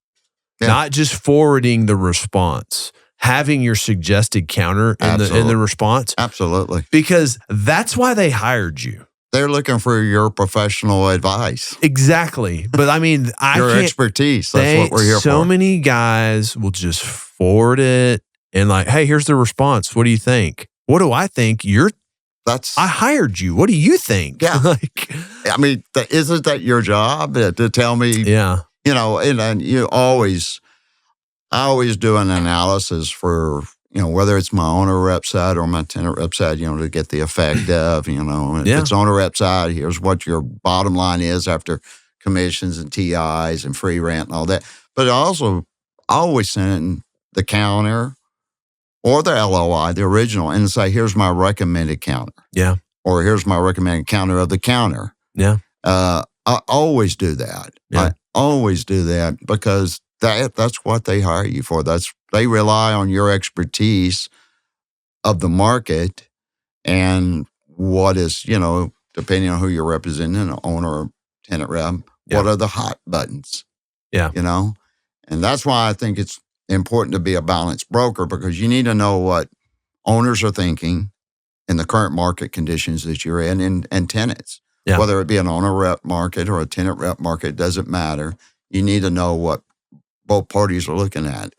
not just forwarding the response, having your suggested counter in the response. Absolutely. Because that's why they hired you. They're looking for your professional advice. Exactly. But I mean, your expertise. That's what we're here for. So many guys will just forward it and like, hey, here's the response. What do you think? What do I think? I hired you. What do you think? Yeah. I mean, isn't that your job to tell me? Yeah. And I always do an analysis for, whether it's my owner rep side or my tenant rep side, to get the effect of, if it's owner rep side, here's what your bottom line is after commissions and TIs and free rent and all that. But I always send in the counter or the LOI, the original, and say, here's my recommended counter. Yeah. Or here's my recommended counter of the counter. Yeah. I always do that. Yeah. I always do that because that's what they hire you for. They rely on your expertise of the market and what is, depending on who you're representing, an owner or tenant rep, what are the hot buttons? Yeah. And that's why I think it's important to be a balanced broker because you need to know what owners are thinking in the current market conditions that you're in and tenants. Yeah. Whether it be an owner rep market or a tenant rep market, it doesn't matter. You need to know what both parties are looking at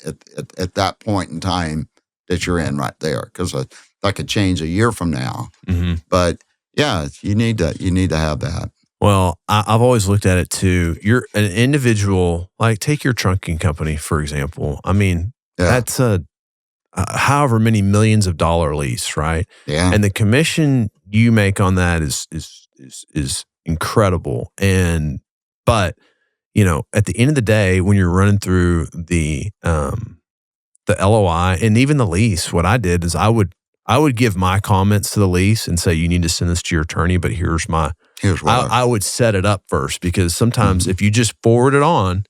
that point in time that you're in right there, because that could change a year from now. Mm-hmm. But yeah, you need to have that. Well, I've always looked at it too. You're an individual, like take your trunking company, for example. I mean, that's a however many millions of dollar lease, right? Yeah. And the commission you make on that is incredible. But at the end of the day, when you're running through the LOI and even the lease, what I did is I would I would give my comments to the lease and say, you need to send this to your attorney, but here's what I would set it up first, because sometimes if you just forward it on,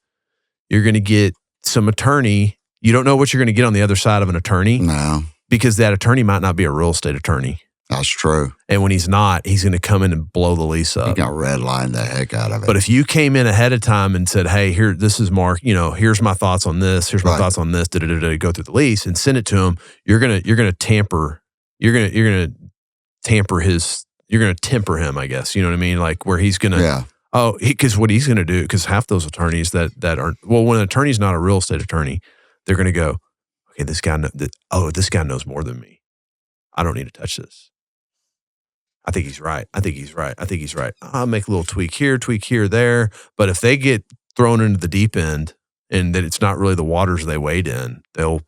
you're going to get some attorney. You don't know what you're going to get on the other side of an attorney. No. Because that attorney might not be a real estate attorney. That's true. And when he's not, he's going to come in and blow the lease up. He got redline the heck out of it. But if you came in ahead of time and said, hey, here, this is Mark, here's my thoughts on this, here's my thoughts on this, go through the lease and send it to him, you're going to temper him, I guess. You know what I mean? Like where he's going to, because what he's going to do, because half those attorneys that are, when an attorney's not a real estate attorney, they're going to go, okay, this guy knows more than me. I don't need to touch this. I think he's right. I'll make a little tweak here, there. But if they get thrown into the deep end and that it's not really the waters they wade in, they'll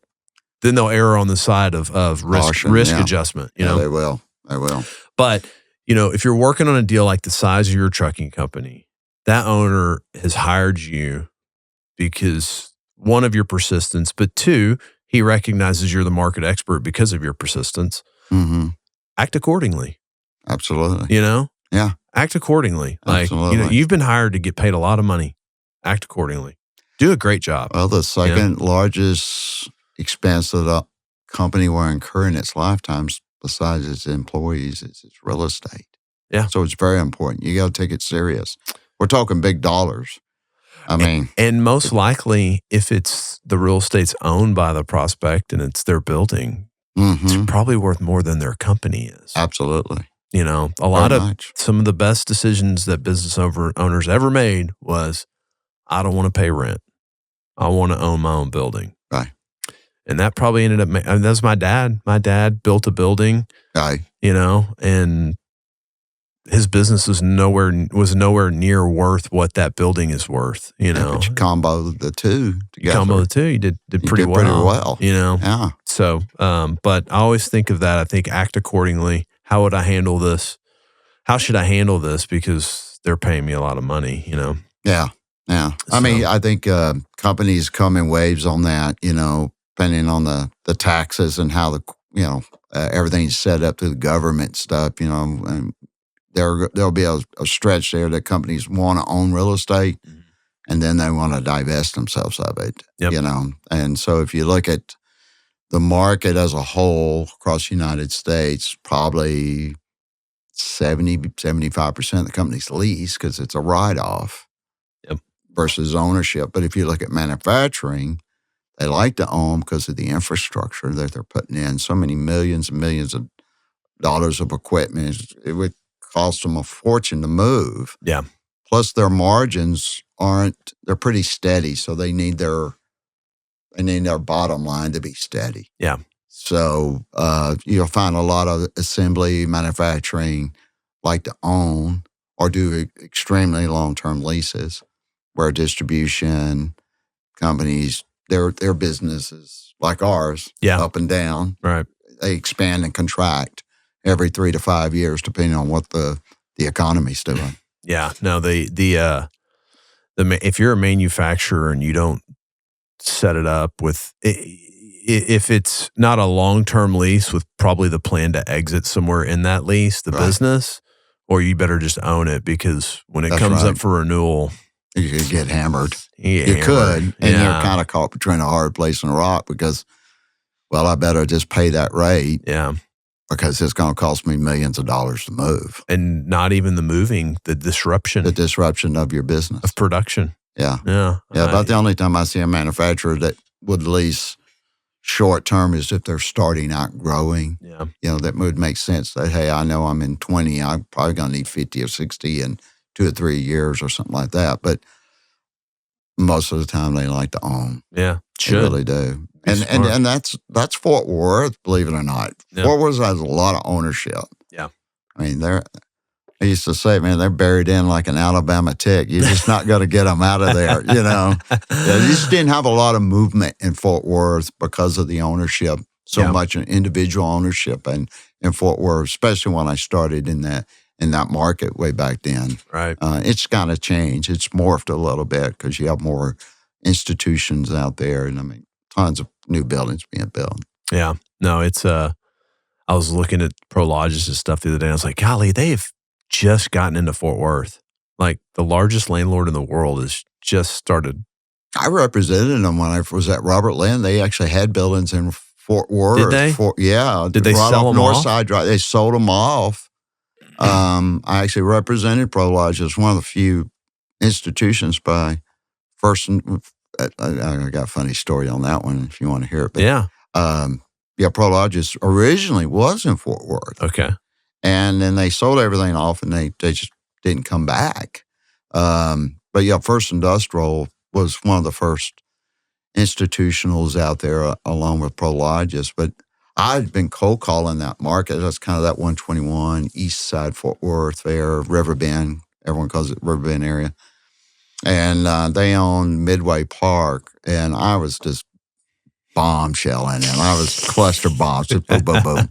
err on the side of risk adjustment. You know, they will. But if you're working on a deal like the size of your trucking company, that owner has hired you because one, of your persistence, but two, he recognizes you're the market expert because of your persistence. Mm-hmm. Act accordingly. Absolutely. Yeah. Act accordingly. Absolutely. Like, you've been hired to get paid a lot of money. Act accordingly. Do a great job. Well, the second largest expense that a company will incur in its lifetimes, besides its employees, is its real estate. Yeah. So it's very important. You got to take it serious. We're talking big dollars. I mean, and most likely, if it's the real estate's owned by the prospect and it's their building, it's probably worth more than their company is. Absolutely. Some of the best decisions that business owners ever made was, I don't want to pay rent. I want to own my own building. Right. And that probably ended up, that's my dad. My dad built a building, right. And his business was nowhere near worth what that building is worth, But you combo the two together. You did pretty well. Yeah. So, but I always think of that. I think act accordingly. How would I handle this? How should I handle this? Because they're paying me a lot of money, Yeah. Yeah. I mean, I think companies come in waves on that, depending on the taxes and how everything's set up through the government stuff, and there'll be a stretch there that companies want to own real estate, and then they want to divest themselves of it, And so if you look at the market as a whole across the United States, probably 75% of the companies lease because it's a write-off versus ownership. But if you look at manufacturing, they like to own because of the infrastructure that they're putting in. So many millions and millions of dollars of equipment. It would cost them a fortune to move. Yeah. Plus their margins they're pretty steady. So they need their bottom line to be steady. Yeah. So you'll find a lot of assembly manufacturing like to own or do extremely long-term leases, where distribution companies, their businesses like ours, up and down. Right. They expand and contract every 3 to 5 years, depending on what the economy's doing. Yeah. No, if you're a manufacturer and you don't set it up with, if it's not a long-term lease with probably the plan to exit somewhere in that lease, the business, or you better just own it, because when it comes up for renewal, you could get hammered. You could, and you're kind of caught between a hard place and a rock because, well, I better just pay that rate. Yeah. Because it's going to cost me millions of dollars to move. And not even the moving, the disruption. The disruption of your business. Of production. Yeah. Yeah. Yeah, about the only time I see a manufacturer that would lease short term is if they're starting out growing. Yeah. That would make sense that, hey, I know I'm in 20, I'm probably going to need 50 or 60 in 2 or 3 years or something like that. But most of the time they like to own. Yeah. They really do. And that's Fort Worth, believe it or not. Yeah. Fort Worth has a lot of ownership. Yeah. I mean, I used to say, man, they're buried in like an Alabama tick. You're just not going to get them out of there, Yeah, you just didn't have a lot of movement in Fort Worth because of the ownership, much individual ownership in Fort Worth, especially when I started in that market way back then. Right. It's kind of changed. It's morphed a little bit because you have more institutions out there, and I mean, tons of new buildings being built. Yeah. No, it's I was looking at Prologis and stuff the other day. I was like, golly, they've just gotten into Fort Worth. Like the largest landlord in the world has just started. I represented them when I was at Robert Lynn. They actually had buildings in Fort Worth. Did they? Did they right sell off them off? Northside Drive. They sold them off. I actually represented Prologis, one of the few institutions by first. I got a funny story on that one if you want to hear it. But, yeah. Prologis originally was in Fort Worth. Okay. And then they sold everything off and they just didn't come back. First Industrial was one of the first institutionals out there along with Prologis. But I'd been cold calling that market. That's kind of that 121 East Side Fort Worth there, Riverbend. Everyone calls it Riverbend area. And they own Midway Park. And I was just bombshelling and I was cluster bombs, just boom, boom, boom.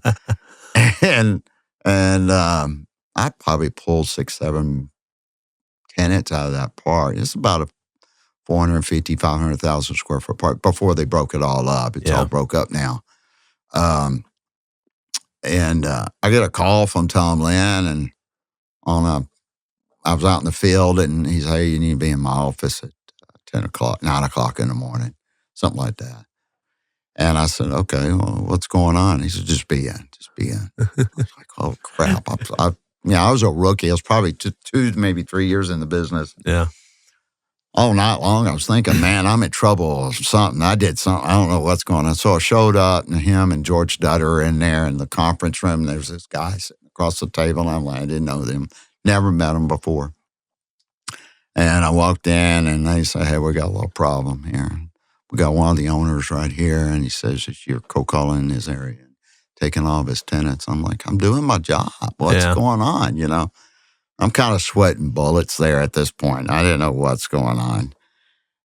And I probably pulled 6-7 tenants out of that park. It's about a 450, 500,000 square foot park before they broke it all up. It's all broke up now. I get a call from Tom Lynn and I was out in the field and he said, hey, you need to be in my office at 9 o'clock in the morning, something like that. And I said, okay, well, what's going on? He said, just be in. I was like, oh, crap. I was a rookie. I was probably 2, maybe 3 years in the business. Yeah. All night long, I was thinking, man, I'm in trouble or something. I did something. I don't know what's going on. So I showed up, and him and George Dutter are in there in the conference room. And there's this guy sitting across the table. And I'm like, I didn't know them. Never met him before. And I walked in, and they say, hey, we got a little problem here. We got one of the owners right here, and he says that you're co-calling in his area and taking all of his tenants. I'm like, I'm doing my job. What's going on, I'm kind of sweating bullets there at this point. I didn't know what's going on.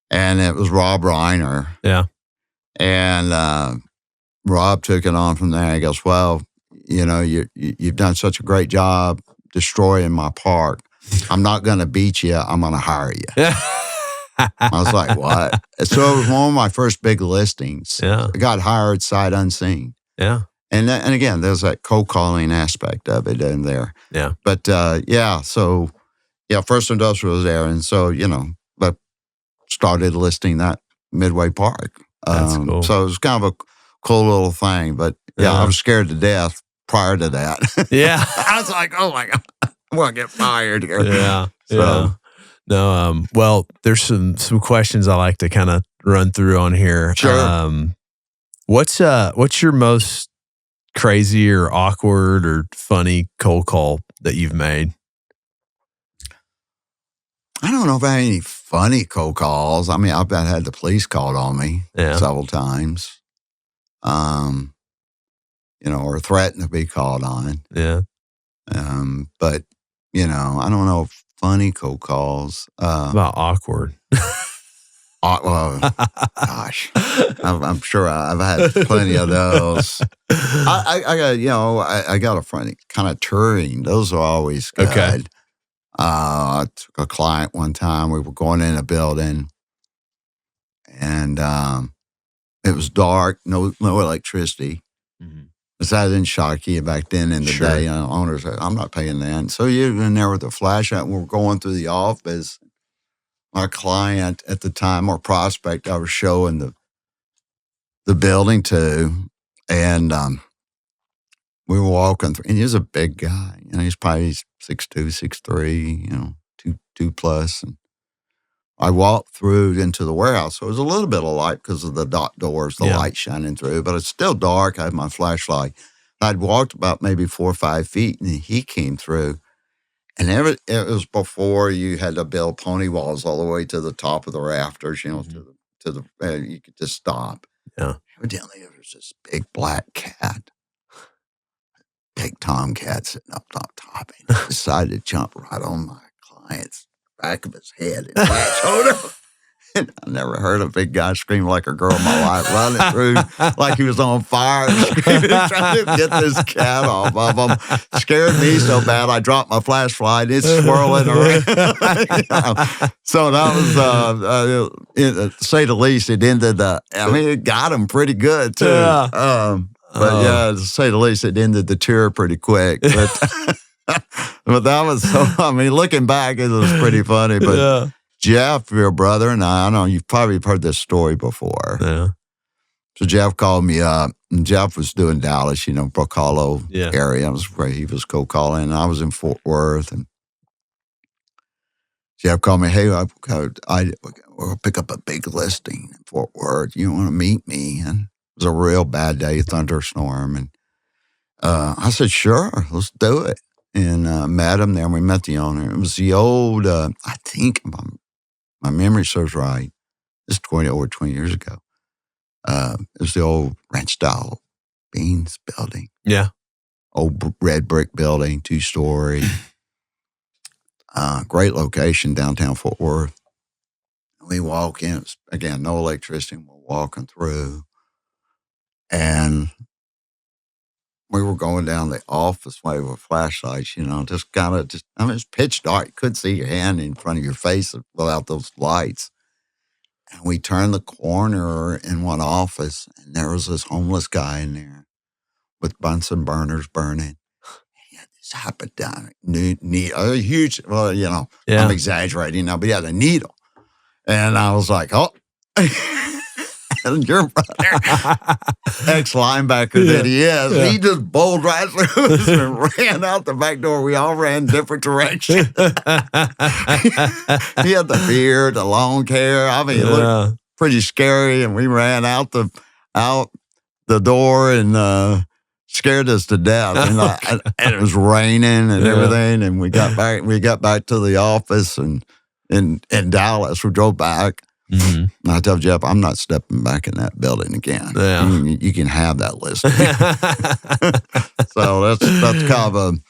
And it was Rob Reiner. Yeah. And Rob took it on from there. He goes, well, you've done such a great job destroying my park. I'm not going to beat you. I'm going to hire you. Yeah. I was like, what? So it was one of my first big listings. Yeah. I got hired sight unseen. Yeah. And again, there's that cold calling aspect of it in there. Yeah. But First Industrial was there. And so, but started listing that Midway Park. That's cool. So it was kind of a cool little thing. But I was scared to death prior to that. Yeah. I was like, oh my God, I'm going to get fired here. Yeah. So, yeah. No, well, there's some questions I like to kind of run through on here. Sure. What's your most crazy or awkward or funny cold call that you've made? I don't know if I had any funny cold calls. I mean, I've had the police called on me several times, or threatened to be called on. Yeah. But, I don't know if funny cold calls. About awkward. Gosh, I'm sure I've had plenty of those. I got a funny kind of touring. Those are always good. Okay. I took a client one time. We were going in a building, and it was dark, no electricity. Mm-hmm. So that didn't shock you back then in the day. Owners said, I'm not paying that. So you're in there with a flashlight. We're going through the office. My client at the time, or prospect, I was showing the building to, and we were walking through, and he was a big guy. He's probably 6'2", 6'3", 2 plus. And I walked through into the warehouse. So it was a little bit of light because of the dock doors, the light shining through, but it's still dark. I had my flashlight. I'd walked about maybe 4 or 5 feet, and he came through. And it was before you had to build pony walls all the way to the top of the rafters, to the you could just stop. Yeah. Evidently, there was this big black cat, big tomcat sitting up top. And he decided to jump right on my client's back of his head and latch on him. And I never heard a big guy scream like a girl in my life, running through like he was on fire, screaming, trying to get this cat off of him. Scared me so bad, I dropped my flashlight. It's swirling around. So that was, to say the least, it ended. It got him pretty good too. Yeah. But yeah, to say the least, it ended the tour pretty quick. But, but that was so, I mean, looking back, it was pretty funny. But Jeff, your brother, and I know you've probably heard this story before. Yeah. So Jeff called me up, and Jeff was doing Dallas, Brook Hollow area. I was where he was cold calling, and I was in Fort Worth. And Jeff called me, hey, we'll pick up a big listing in Fort Worth. You want to meet me? And it was a real bad day, thunderstorm. And I said, sure, let's do it. And met him there, and we met the owner. It was the old, I think, if my memory serves right, this is over 20 years ago. It was the old ranch-style Beans building. Yeah. Old red brick building, 2-story. Great location, downtown Fort Worth. We walk in, again, no electricity. We're walking through. And we were going down the office way with flashlights, just kind of it's pitch dark. You couldn't see your hand in front of your face without those lights. And we turned the corner in one office, and there was this homeless guy in there with Bunsen burners burning. He had this hypodermic needle, huge, I'm exaggerating now, but he had a needle. And I was like, oh, and your brother, ex-linebacker that he is, he just bowled right through us and ran out the back door. We all ran different directions. He had the beard, the long hair. I mean, it looked pretty scary. And we ran out the door and scared us to death. And it was raining and everything. And we got back to the office and in Dallas. We drove back. Mm-hmm. And I tell Jeff, I'm not stepping back in that building again. Yeah. You can have that list. So that's kind of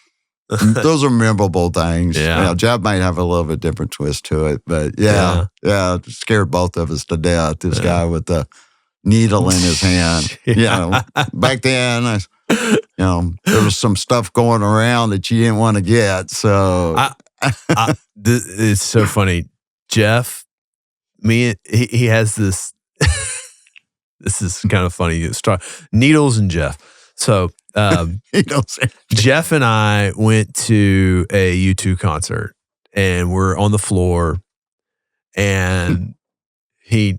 those are memorable things. Yeah. Jeff might have a little bit different twist to it, but it scared both of us to death. This guy with the needle in his hand. Back then, there was some stuff going around that you didn't want to get. So it's so funny, Jeff. He has this. This is kind of funny. Needles and Jeff. So Jeff and I went to a U2 concert, and we're on the floor, and we're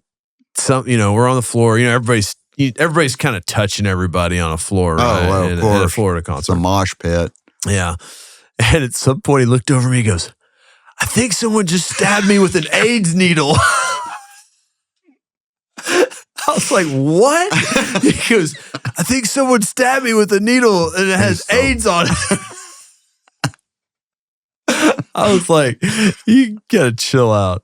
on the floor. Everybody's kind of touching everybody on a floor, right? Oh, well, of course. In a Florida concert, it's a mosh pit. Yeah, and at some point he looked over at me. He goes, "I think someone just stabbed me with an AIDS needle." I was like, what? He goes, I think someone stabbed me with a needle and it has AIDS on it. I was like, you gotta chill out.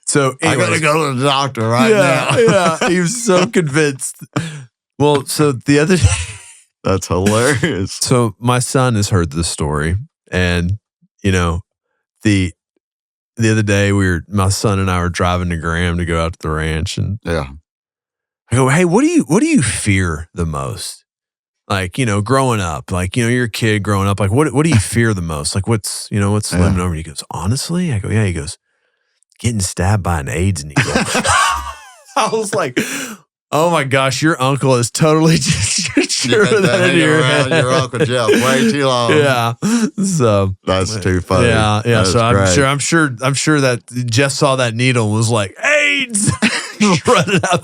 So anyways, I gotta go to the doctor right now. Yeah, he was so convinced. Well, so the other day. That's hilarious. So my son has heard this story, and the other day my son and I were driving to Graham to go out to the ranch, and I go, hey, what do you fear the most? Like, growing up, like, you're a kid growing up, like, what do you fear the most? Like, what's looming over you? He goes, honestly? I go, yeah. He goes, getting stabbed by an AIDS needle. I was like, oh my gosh, your uncle is totally just driven that into your head. Your Uncle Jeff way too long. Yeah. So that's too funny. Yeah. That's so great. I'm sure that Jeff saw that needle and was like, AIDS. Running out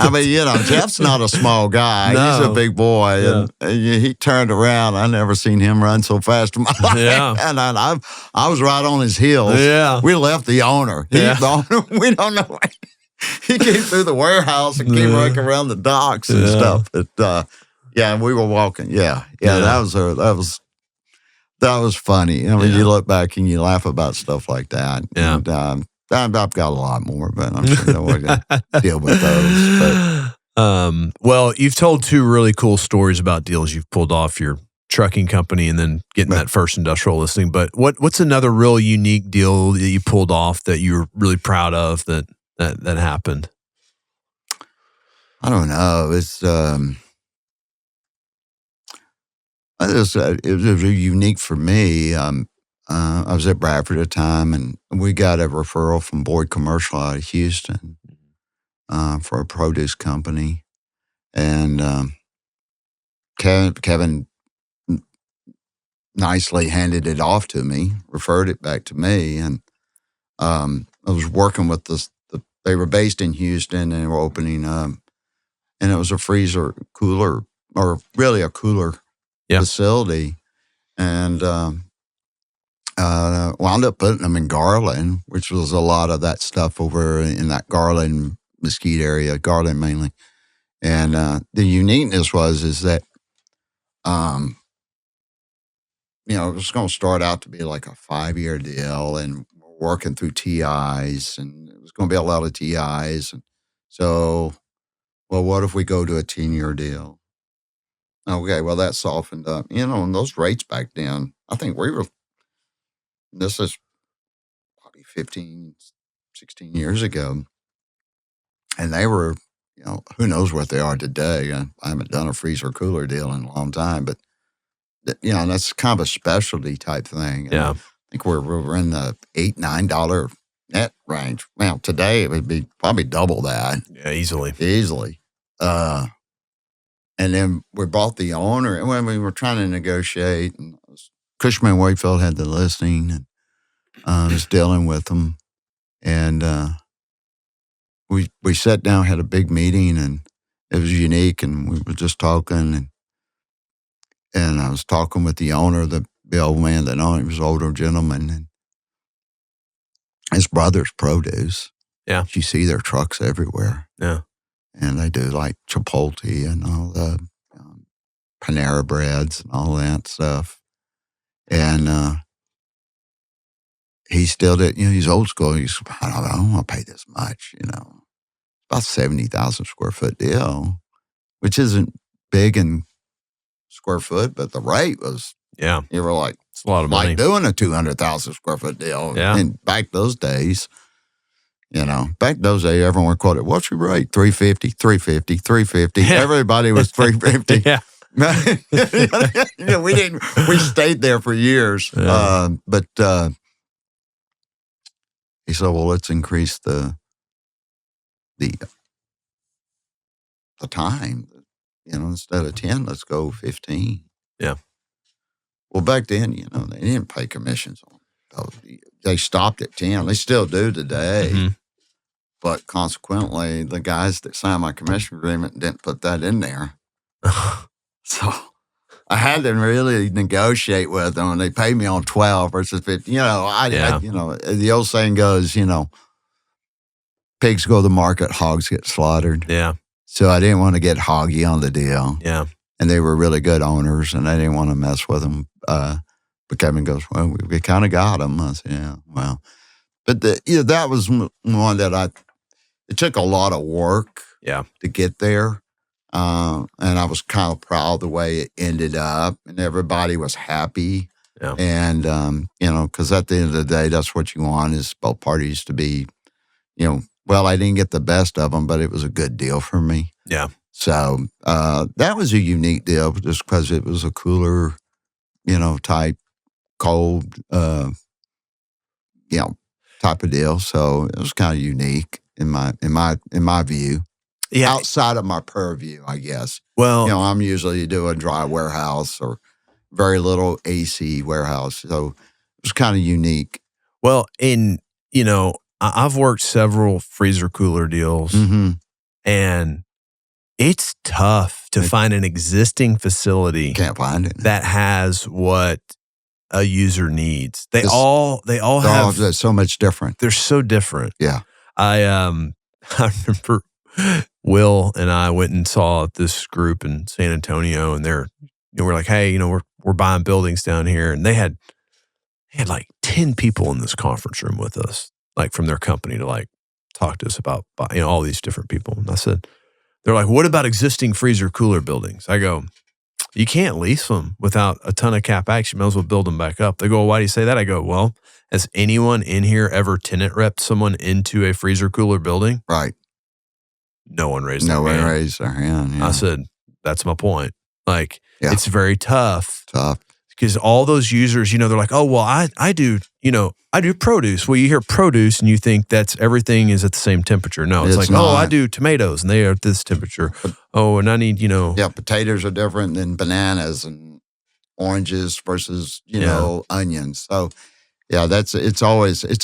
Jeff's not a small guy. No. He's a big boy, and he turned around. I never seen him run so fast in my life. Yeah. And I was right on his heels. Yeah. We left the owner. The owner, we don't know. He came through the warehouse and came right around the docks and stuff. But and we were walking. That was funny. I mean, you look back and you laugh about stuff like that. Yeah. And, I've got a lot more, but I'm sure we're going to deal with those. But. Well, you've told two really cool stories about deals you've pulled off your trucking company and then getting that first industrial listing. But what's another real unique deal that you pulled off that you're really proud of that happened? I don't know. It was unique for me. I was at Bradford at the time, and we got a referral from Boyd Commercial out of Houston for a produce company. And Kevin nicely handed it off to me, referred it back to me, and I was working with they were based in Houston, and they were opening, and it was a freezer cooler, or really a cooler facility, and wound up putting them in Garland, which was a lot of that stuff over in that Garland, Mesquite area, Garland mainly. And the uniqueness is that, it was going to start out to be like a 5-year deal, and we're working through TIs, and it was going to be a lot of TIs. And so, well, what if we go to a 10-year deal? Okay, well, that softened up. And those rates back then, I think this is probably 15, 16 years ago, and they were, who knows what they are today. I haven't done a freezer cooler deal in a long time, but that's kind of a specialty type thing. And I think we're in the $8-9 net range. Well, today it would be probably double that. Yeah, easily. And then we bought the owner, and when we were trying to negotiate, and Cushman Wakefield had the listing, and I was dealing with them, and we sat down, had a big meeting, and it was unique, and we were just talking, and I was talking with the owner, the old man that owned it. He was an older gentleman, and his brother's produce. Yeah. You see their trucks everywhere. Yeah. And they do like Chipotle and all the Panera breads and all that stuff. And he still did, he's old school. He's, I don't want to pay this much, about 70,000 square foot deal, which isn't big in square foot, but the rate was, you were like, it's a lot of money. Like doing a 200,000 square foot deal. Yeah. And back those days, everyone quoted, what's your rate? 350, 350, 350. Yeah. Everybody was 350. Yeah. We stayed there for years. Yeah. But he said, well, let's increase the time. Instead of 10, let's go 15. Yeah. Well, back then, they didn't pay commissions on it. They stopped at 10. They still do today. Mm-hmm. But consequently, the guys that signed my commission agreement didn't put that in there. So I had to really negotiate with them, and they paid me on 12 versus 15. The old saying goes, pigs go to the market, hogs get slaughtered. Yeah. So I didn't want to get hoggy on the deal. Yeah. And they were really good owners, and I didn't want to mess with them. But Kevin goes, well, we kind of got them. I said, yeah, well. But that was one that it took a lot of work to get there. And I was kind of proud the way it ended up, and everybody was happy. Yeah. And, because at the end of the day, that's what you want, is both parties to be, well, I didn't get the best of them, but it was a good deal for me. Yeah. So that was a unique deal just because it was a cooler, type, cold, type of deal. So it was kind of unique in my view. Yeah. Outside of my purview, I guess. Well, I'm usually doing dry warehouse or very little AC warehouse. So it was kind of unique. Well, I've worked several freezer cooler deals, mm-hmm. and it's tough to find an existing facility. Can't find it that has what a user needs. They all have. They're so much different. They're so different. Yeah. I remember Will and I went and saw this group in San Antonio, and we're like, hey, we're buying buildings down here, and they had like 10 people in this conference room with us, like from their company, to like talk to us about all these different people. And I said, they're like, what about existing freezer cooler buildings? I go, you can't lease them without a ton of CapEx. You might as well build them back up. They go, why do you say that? I go, well, has anyone in here ever tenant repped someone into a freezer cooler building? Right. No one raised their hand. No one raised their hand. Yeah. I said, that's my point. Like, it's very tough. because all those users, they're like, oh, well, I do produce. Well, you hear produce and you think that's everything is at the same temperature. No, it's like, not. oh, I do tomatoes and they are at this temperature. Oh, and I need, Yeah, potatoes are different than bananas and oranges versus, onions. So, yeah, it's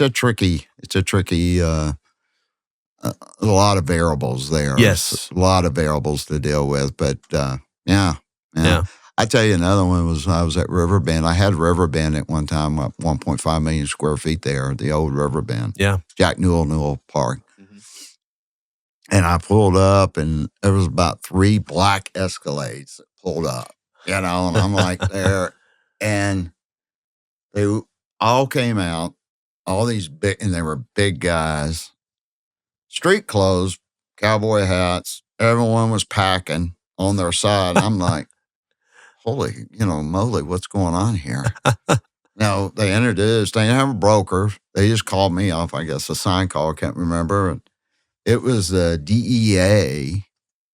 a tricky, a lot of variables there. Yes. A lot of variables to deal with. But, yeah. I tell you, another one was I was at Riverbend. I had Riverbend at one time, 1.5 million square feet there, the old Riverbend. Yeah. Jack Newell Park. Mm-hmm. And I pulled up, and there was about 3 black Escalades that pulled up, and I'm like there. And they all came out, all these big, and they were big guys. Street clothes, cowboy hats, everyone was packing on their side. I'm like, holy, moly, what's going on here? Now, they introduced, they didn't have a broker. They just called me off, I guess, a sign call, I can't remember. It was the DEA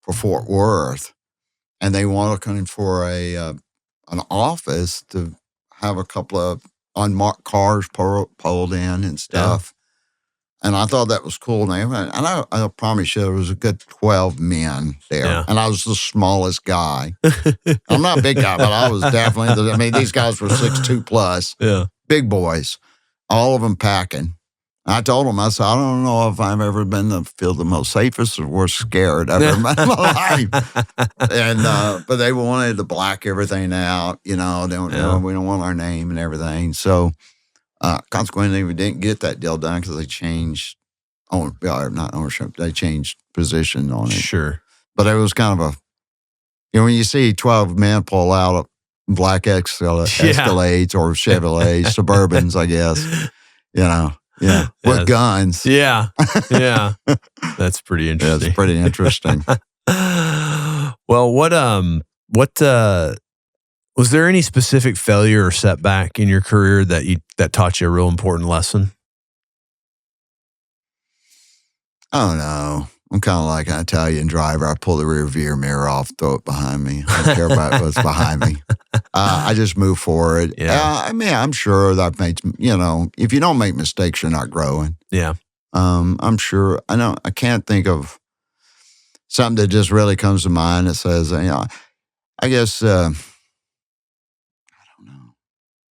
for Fort Worth, and they were looking for an office to have a couple of unmarked cars pulled in and stuff. And I thought that was cool. And I promise you, there was a good 12 men there. Yeah. And I was the smallest guy. I'm not a big guy, but I was definitely, these guys were 6'2" plus. Yeah. Big boys, all of them packing. I told them, I said, I don't know if I've ever been to feel the most safest or worst scared ever in my life. And, but they wanted to black everything out, we don't want our name and everything. So, consequently, we didn't get that deal done because they changed, not ownership, they changed position on it. Sure. But it was kind of when you see 12 men pull out of black Escalades or Chevrolets, Suburbans, I guess, with guns. Yeah. Yeah. That's pretty interesting. That's pretty interesting. Well, what was there any specific failure or setback in your career that taught you a real important lesson? Oh, no. I'm kind of like an Italian driver. I pull the rear view mirror off, throw it behind me. I don't care about what's behind me. I just move forward. Yeah. I'm sure that I've made, if you don't make mistakes, you're not growing. Yeah. I'm sure. I can't think of something that just really comes to mind that says, I guess,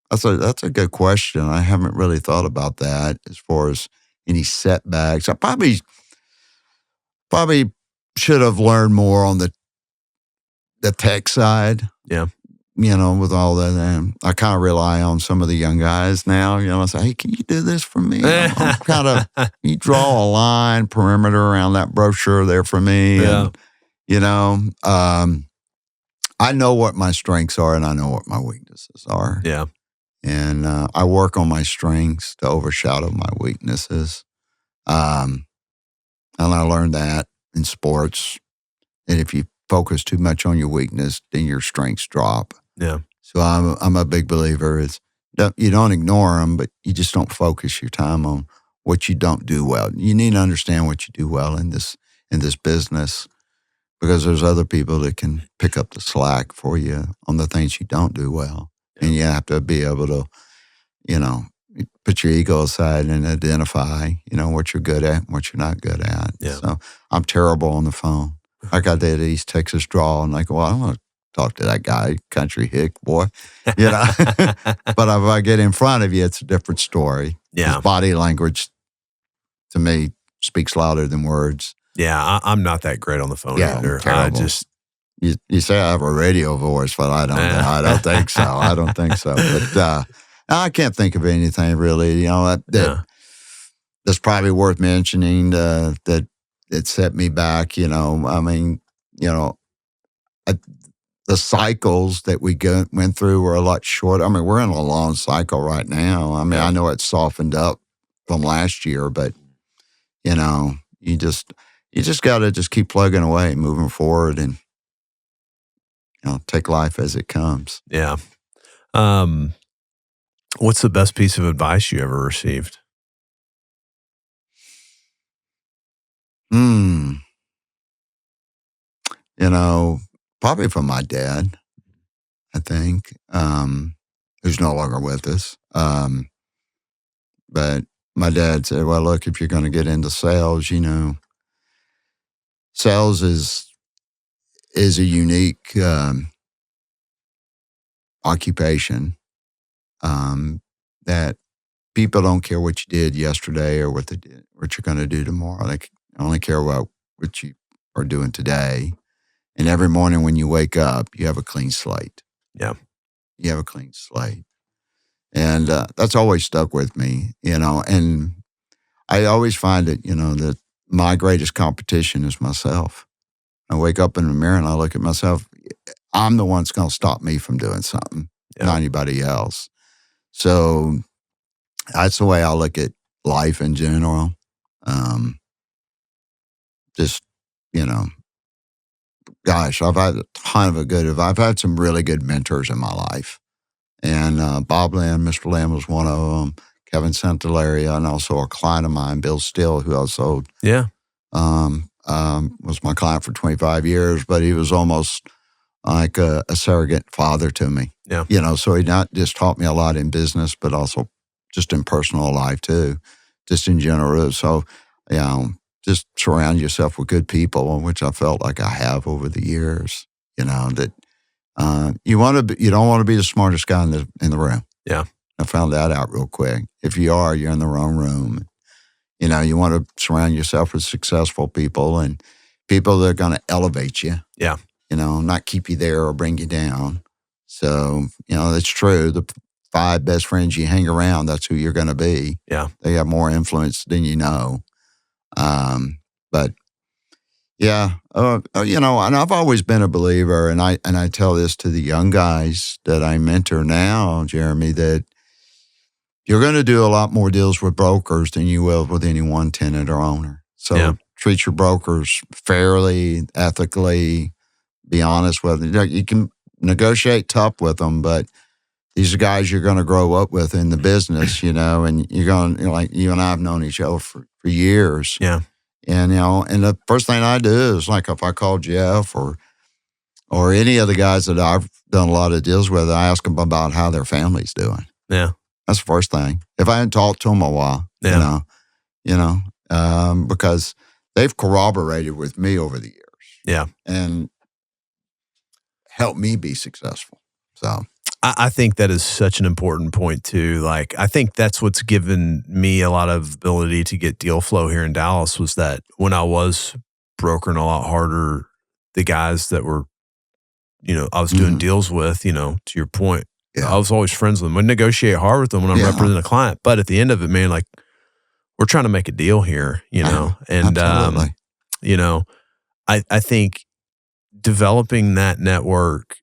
That's a good question. I haven't really thought about that as far as any setbacks. I probably should have learned more on the tech side. Yeah. With all that. I kind of rely on some of the young guys now. I say, hey, can you do this for me? I'm kind of, you draw a line, perimeter around that brochure there for me. Yeah. And, I know what my strengths are and I know what my weaknesses are. Yeah. And I work on my strengths to overshadow my weaknesses. And I learned that in sports. And if you focus too much on your weakness, then your strengths drop. Yeah. So I'm a big believer. You don't ignore them, but you just don't focus your time on what you don't do well. You need to understand what you do well in this business, because there's other people that can pick up the slack for you on the things you don't do well. And you have to be able to, put your ego aside and identify, what you're good at and what you're not good at. Yeah. So I'm terrible on the phone. I got that East Texas drawl and well, I want to talk to that guy, country hick boy, But if I get in front of you, it's a different story. Yeah. His body language, to me, speaks louder than words. Yeah, I'm not that great on the phone either. I just... You say I have a radio voice, but I don't. I don't think so. I don't think so. But I can't think of anything really. That's probably worth mentioning. That it set me back. The cycles that we went through were a lot shorter. We're in a long cycle right now. I know it's softened up from last year, but you just got to just keep plugging away, moving forward, and take life as it comes. Yeah. What's the best piece of advice you ever received? Probably from my dad, I think. who's no longer with us. But my dad said, well, look, if you're going to get into sales, sales is a unique occupation that people don't care what you did yesterday or what you're going to do tomorrow. They only care about what you are doing today. And every morning when you wake up, you have a clean slate. Yeah. You have a clean slate. And that's always stuck with me, and I always find it, that my greatest competition is myself. I wake up in the mirror and I look at myself. I'm the one that's going to stop me from doing something, not anybody else. So that's the way I look at life in general. Just, gosh, I've had a ton of I've had some really good mentors in my life. And Bob Lamb, Mr. Lamb was one of them, Kevin Santallaria, and also a client of mine, Bill Steele, who I sold. Yeah. Was my client for 25 years, but he was almost like a surrogate father to me. Yeah. So he not just taught me a lot in business, but also just in personal life too, just in general. So, just surround yourself with good people, which I felt like I have over the years, that you don't want to be the smartest guy in the room. Yeah. I found that out real quick. If you are, you're in the wrong room. You want to surround yourself with successful people and people that are going to elevate you. Yeah. Not keep you there or bring you down. So, that's true. The 5 best friends you hang around, that's who you're going to be. Yeah. They have more influence than you know. But yeah, and I've always been a believer, and I tell this to the young guys that I mentor now, Jeremy, that you're going to do a lot more deals with brokers than you will with any one tenant or owner. So treat your brokers fairly, ethically, be honest with them. You can negotiate tough with them, but these are guys you're going to grow up with in the business, and you're going to, like you and I have known each other for years. Yeah. And, and the first thing I do is, like, if I call Jeff or any of the guys that I've done a lot of deals with, I ask them about how their family's doing. Yeah. That's the first thing. If I hadn't talked to them a while, because they've corroborated with me over the years. Yeah. And helped me be successful. So I think that is such an important point too. Like, I think that's what's given me a lot of ability to get deal flow here in Dallas was that when I was brokering a lot harder, the guys that were, I was doing deals with, to your point, I was always friends with them. I negotiate hard with them when I'm representing a client. But at the end of it, man, like, we're trying to make a deal here, and, absolutely. I think developing that network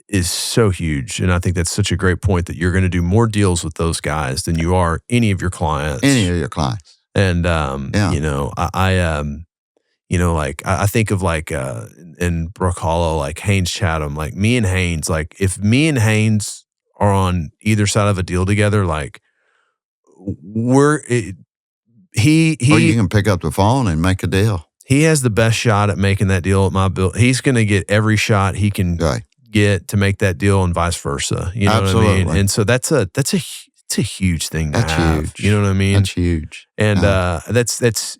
is so huge. And I think that's such a great point that you're going to do more deals with those guys than you are any of your clients. And, I think of like, in Brook Hollow, like Haynes Chatham, like me and Haynes, like if me and Haynes are on either side of a deal together, like you can pick up the phone and make a deal. He has the best shot at making that deal at my bill. He's going to get every shot he can get to make that deal and vice versa. You know Absolutely. what I mean? And so it's a huge thing to have. Huge. You know what I mean? That's huge. And that's it's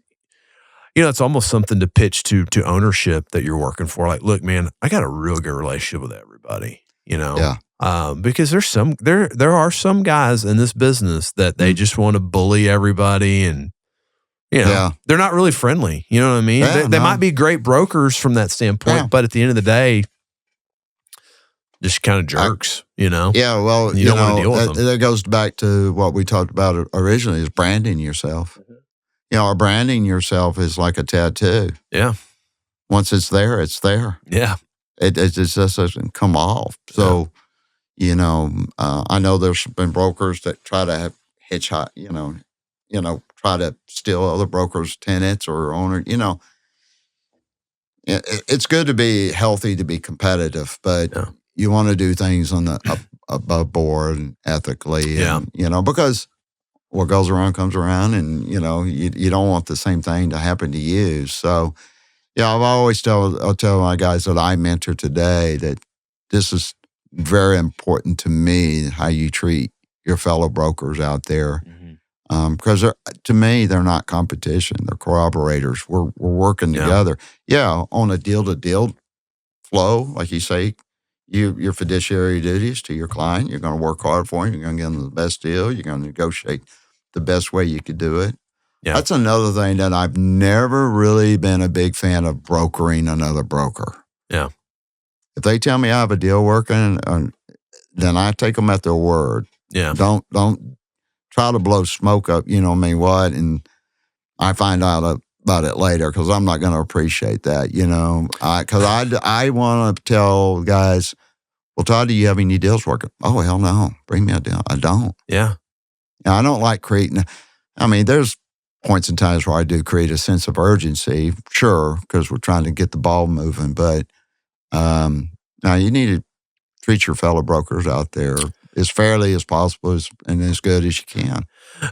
almost something to pitch to ownership that you're working for. Like, look, man, I got a real good relationship with everybody. Because there are some guys in this business that they just want to bully everybody and. They're not really friendly. You know what I mean? They might be great brokers from that standpoint, but at the end of the day, just kind of jerks, Yeah, well, you don't want to deal with them. That goes back to what we talked about originally is branding yourself. Branding yourself is like a tattoo. Yeah. Once it's there, it's there. Yeah. It just doesn't come off. So, I know there's been brokers that try to hitchhike, try to steal other brokers' tenants or owner, It's good to be healthy, to be competitive, but you want to do things on the above board and ethically, and, because what goes around comes around, and, you don't want the same thing to happen to you. So, I'll tell my guys that I mentor today that this is very important to me how you treat your fellow brokers out there. Because to me, they're not competition. They're corroborators. We're working together. Yeah, on a deal-to-deal flow, like you say, your fiduciary duties to your client. You're going to work hard for him. You're going to give them the best deal. You're going to negotiate the best way you could do it. Yeah. That's another thing that I've never really been a big fan of, brokering another broker. Yeah. If they tell me I have a deal working, then I take them at their word. Yeah. Don't try to blow smoke up, you know what I mean, what? And I find out about it later because I'm not going to appreciate that, you know. Because I want to tell guys, well, Todd, do you have any deals working? Oh, hell no. Bring me a deal. I don't. Yeah. I don't like creating. I mean, there's points and times where I do create a sense of urgency, sure, because we're trying to get the ball moving. But now you need to treat your fellow brokers out there as fairly as possible and as good as you can.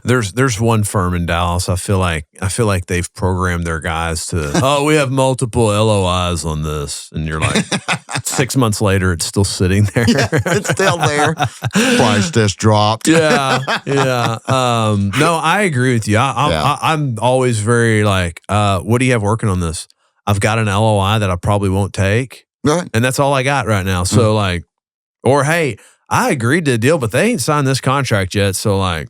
There's one firm in Dallas. I feel like they've programmed their guys to, we have multiple LOIs on this, and you're like, 6 months later, it's still sitting there. Yeah, it's still there. Price just dropped. Yeah. No, I agree with you. I'm always very like, what do you have working on this? I've got an LOI that I probably won't take, right, and that's all I got right now. So like, or hey, I agreed to a deal, but they ain't signed this contract yet. So like,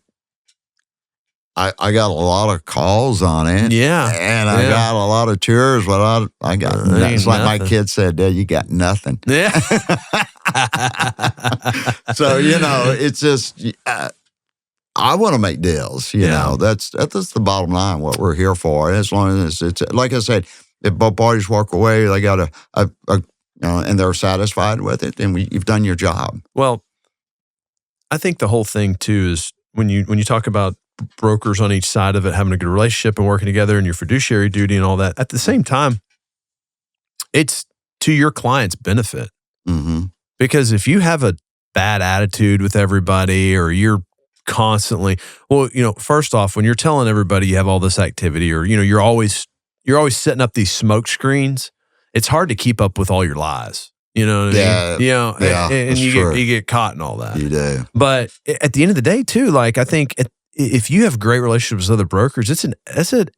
I got a lot of calls on it. Yeah. And I got a lot of tours, but I got nothing. It's like my kid said, Dad, you got nothing. Yeah. So, you know, it's just, I want to make deals, you know. That's the bottom line, what we're here for. As long as it's like I said, if both parties walk away, they got a you know, and they're satisfied with it, then you've done your job. Well, I think the whole thing too is when you talk about brokers on each side of it having a good relationship and working together and your fiduciary duty and all that, at the same time, it's to your client's benefit. Because if you have a bad attitude with everybody, or you're constantly, well, you know, first off, when you're telling everybody you have all this activity, or, you know, you're always setting up these smoke screens, it's hard to keep up with all your lies. You know what I mean? You know, and you get caught in all that. You do. But at the end of the day, too, like I think if you have great relationships with other brokers, that's an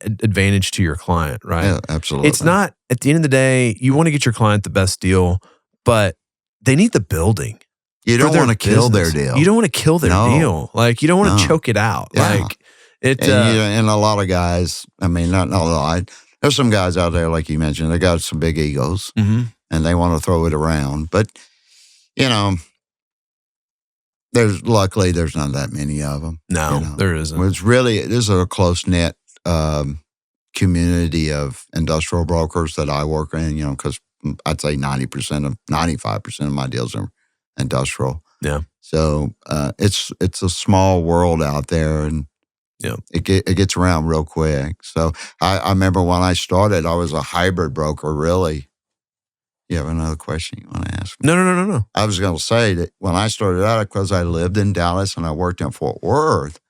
advantage to your client, right? Yeah, absolutely. It's not, at the end of the day, you want to get your client the best deal, but they need the building. You don't want to kill their deal. You don't want to kill their deal. Like, you don't want to choke it out. Yeah. Like, it. And a lot of guys, I mean, not a lot. There's some guys out there, like you mentioned, they got some big egos, and they want to throw it around. But, you know, luckily there's not that many of them. No, you know? there isn't. This is a close-knit community of industrial brokers that I work in, you know, because I'd say 95% of my deals are industrial. Yeah. So it's a small world out there, and it gets around real quick. So I remember when I started, I was a hybrid broker, really. You have another question you want to ask me? No. I was going to say that when I started out, because I lived in Dallas and I worked in Fort Worth,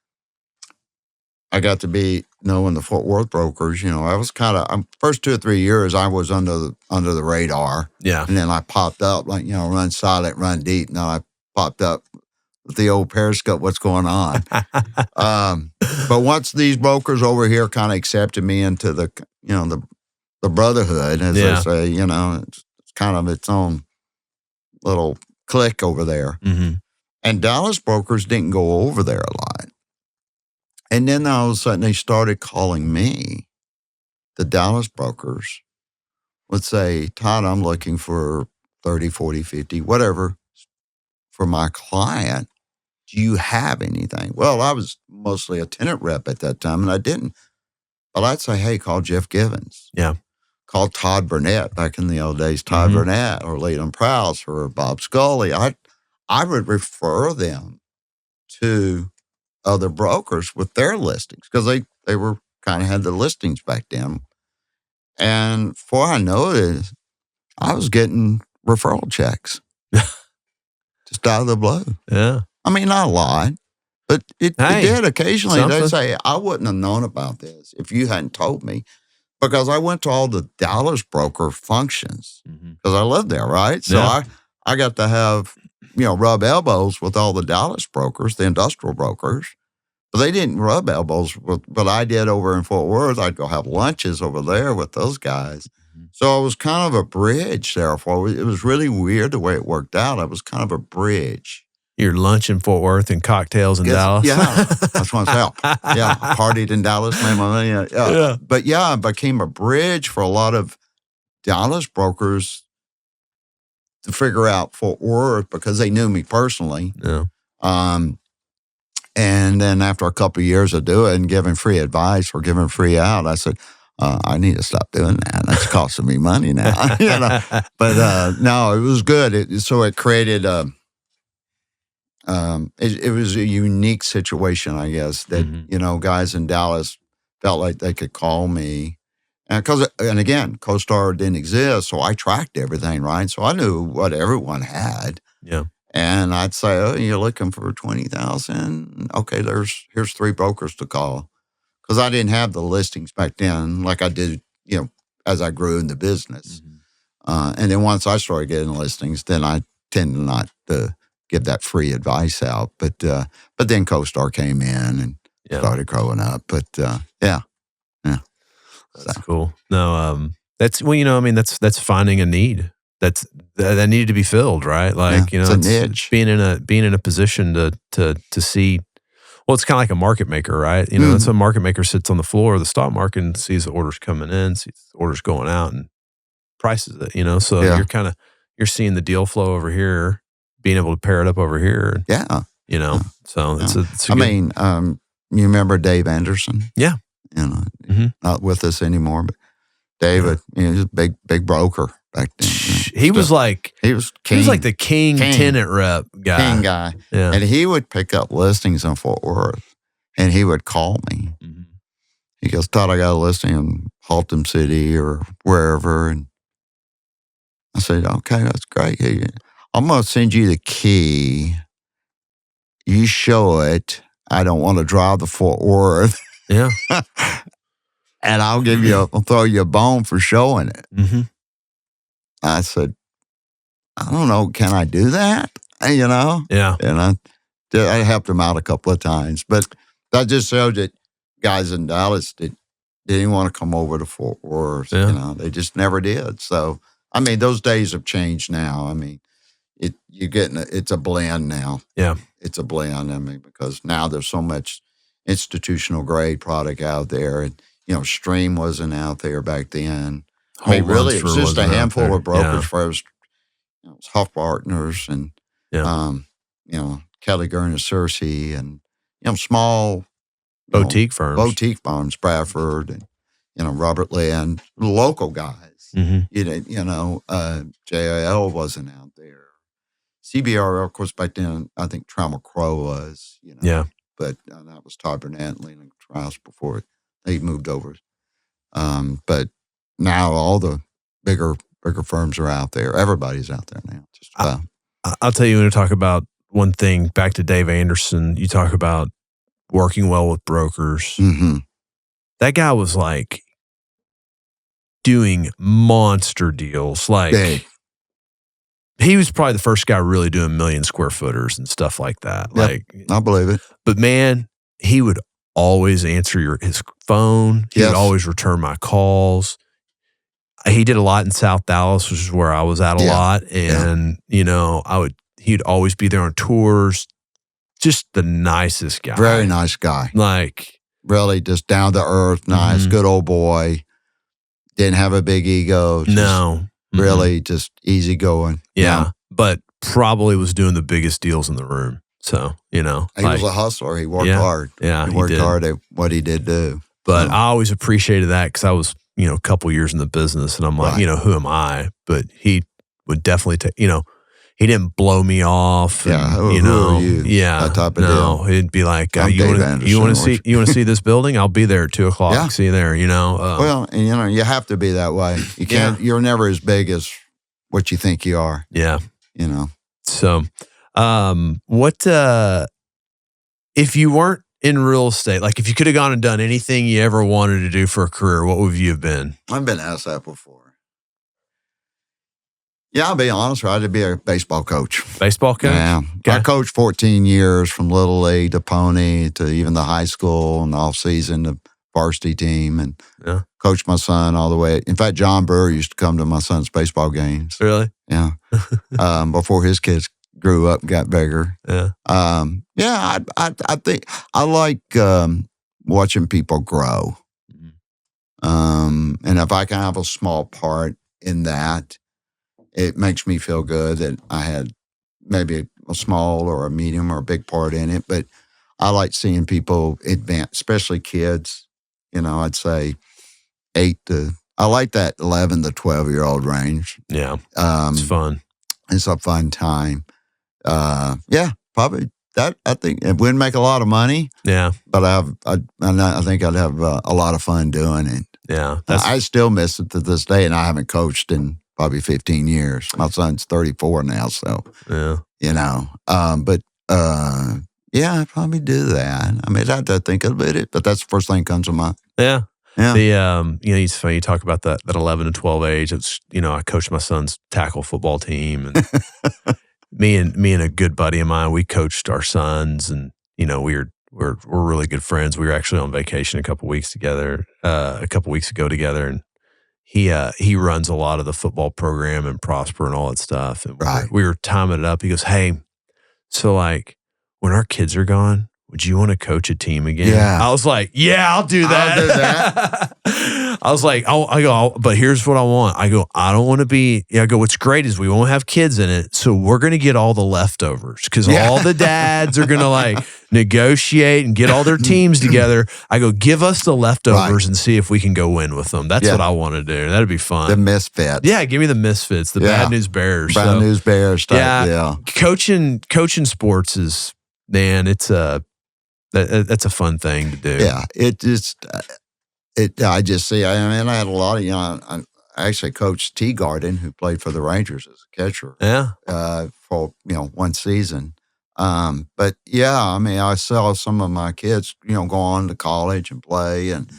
I got to be knowing the Fort Worth brokers. You know, I was kind of, first 2 or 3 years, I was under the radar. Yeah. And then I popped up, like, you know, run silent, run deep. Now I popped up with the old Periscope, what's going on. But once these brokers over here kind of accepted me into the, you know, the brotherhood, as they say, you know, it's kind of its own little clique over there. And Dallas brokers didn't go over there a lot. And then all of a sudden they started calling me. The Dallas brokers would say, Todd, I'm looking for 30, 40, 50, whatever, for my client. Do you have anything? Well, I was mostly a tenant rep at that time, and I didn't. But I'd say, hey, call Jeff Givens. Yeah. Call Todd Burnett back in the old days, Todd Burnett, or Leland Prowse, or Bob Scully. I would refer them to other brokers with their listings, because they were kind of had the listings back then. And before I know it, I was getting referral checks just out of the blue. Yeah. I mean, not a lot, but it did occasionally. They'd say, I wouldn't have known about this if you hadn't told me, because I went to all the Dallas broker functions because I lived there, right? So I got to have rub elbows with all the Dallas brokers, the industrial brokers. But they didn't rub elbows with what I did over in Fort Worth. I'd go have lunches over there with those guys. So I was kind of a bridge there. It was really weird the way it worked out. I was kind of a bridge. Your lunch in Fort Worth and cocktails in Dallas? Yeah, that's what I'm saying. Yeah, partied in Dallas. But yeah, I became a bridge for a lot of Dallas brokers to figure out Fort Worth because they knew me personally. Yeah. And then after a couple of years of doing it and giving free advice or giving free out, I said, I need to stop doing that. That's costing me money now. But no, it was good. So it created it was a unique situation, I guess, that, guys in Dallas felt like they could call me. And again, CoStar didn't exist, so I tracked everything, right? So I knew what everyone had. Yeah. And I'd say, oh, you're looking for 20,000? Okay, here's 3 brokers to call. Because I didn't have the listings back then like I did, as I grew in the business. And then once I started getting listings, then I tend not to give that free advice out. But then CoStar came in and started growing up. But yeah. That's cool. No, that's that's finding a need that needed to be filled, right? Like it's a niche. Being in a position to see. Well, it's kind of like a market maker, right? That's when a market maker sits on the floor of the stock market and sees the orders coming in, sees the orders going out, and prices it. So you're seeing the deal flow over here, being able to pair it up over here. Yeah. So it's a good, you remember Dave Anderson? Yeah. Not with us anymore, but David, he's a big broker back then. He was like king. He was like the king tenant rep guy. King guy. Yeah. And he would pick up listings in Fort Worth and he would call me. He goes, Todd, I got a listing in Haltom City or wherever. And I said, okay, that's great. I'm going to send you the key. You show it. I don't want to drive to Fort Worth. Yeah. And I'll throw you a bone for showing it. I said, I don't know, can I do that? Yeah. And I helped him out a couple of times. But that just showed that guys in Dallas didn't want to come over to Fort Worth. Yeah. They just never did. So, those days have changed now. It's a blend now. Yeah. It's a blend. Because now there's so much institutional grade product out there. And, Stream wasn't out there back then. Really, it was just a handful of brokers first. It was Huff Partners and, Kelly Gurner Cersei and, small boutique firms, Bradford and, Robert Lynn, local guys. JIL wasn't out there. CBRL, of course, back then, I think Trammell Crow was, Yeah. But that was Todd Burnett and Leland Krause before they moved over. But now all the bigger firms are out there. Everybody's out there now. Just about. I'll tell you, when you talk about one thing, back to Dave Anderson, you talk about working well with brokers. That guy was like doing monster deals. Like he was probably the first guy really doing 1 million square footers and stuff like that. Yep, like I believe it. But man, he would always answer his phone. He would always return my calls. He did a lot in South Dallas, which is where I was at a lot. And, he'd always be there on tours. Just the nicest guy. Very nice guy. Like, really just down to earth, nice, good old boy. Didn't have a big ego. Really just easygoing. Yeah. But probably was doing the biggest deals in the room. So, he was a hustler. He worked hard. Yeah. He worked hard at what he did do. But I always appreciated that because I was, a couple years in the business and I'm like, who am I? But he would definitely take, he didn't blow me off. Yeah. And, who are you? Yeah. That type of deal. He'd be like, you want to see this building? I'll be there at 2:00. Yeah. See you there, Well, and you have to be that way. You can't, you're never as big as what you think you are. Yeah. So, what, if you weren't in real estate, like if you could have gone and done anything you ever wanted to do for a career, what would you have been? I've been asked that before. Yeah, I'll be honest. I had to be a baseball coach. Baseball coach? Yeah. Okay. I coached 14 years from Little League to Pony to even the high school and off season, the varsity team, and coached my son all the way. In fact, John Brewer used to come to my son's baseball games. Really? Yeah. Before his kids grew up and got bigger. Yeah. I think I like watching people grow. And if I can have a small part in that, it makes me feel good that I had maybe a small or a medium or a big part in it. But I like seeing people advance, especially kids. I'd say I like that 11 to 12-year-old range. Yeah. It's fun. It's a fun time. Probably that. I think it wouldn't make a lot of money. Yeah. But I think I'd have a lot of fun doing it. Yeah. I still miss it to this day, and I haven't coached in probably 15 years. My son's 34 now, so, I'd probably do that. I mean, I'd have to think about it, but that's the first thing that comes to mind. Yeah. Yeah. It's funny you talk about that 11 to 12 age. It's, I coached my son's tackle football team, and me and a good buddy of mine, we coached our sons, and, we're really good friends. We were actually on vacation a couple weeks ago together, and he runs a lot of the football program and Prosper and all that stuff. And we were timing it up. He goes, "Hey, so like when our kids are gone, would you want to coach a team again?" Yeah. I was like, "Yeah, I'll do that." I'll do that. I was like, but here's what I want. I go, I don't want to be, what's great is we won't have kids in it. So we're going to get all the leftovers because all the dads are going to like negotiate and get all their teams together. I go, give us the leftovers and see if we can go win with them. That's what I want to do. That'd be fun. The misfits. Yeah. Give me the misfits, the bad news bears. Bad news bears stuff. Yeah. Coaching sports is, man, that's a fun thing to do. Yeah. I just see, I had a lot of, I actually coached T. Garden, who played for the Rangers as a catcher. Yeah. For, one season. But I saw some of my kids, go on to college and play. And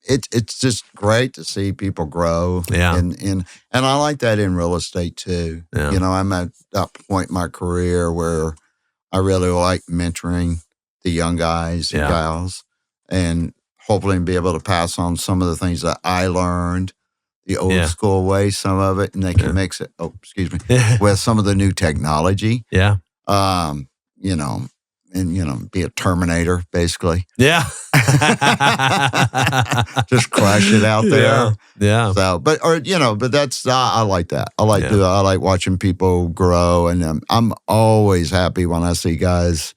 it's just great to see people grow. Yeah. And I like that in real estate too. Yeah. I'm at that point in my career where I really like mentoring the young guys and gals, and hopefully be able to pass on some of the things that I learned the old school way, some of it, and they can mix it, with some of the new technology. Yeah. Be a Terminator, basically. Yeah. Just crush it out there. Yeah. So, but that's, I like that. I like watching people grow, and I'm always happy when I see guys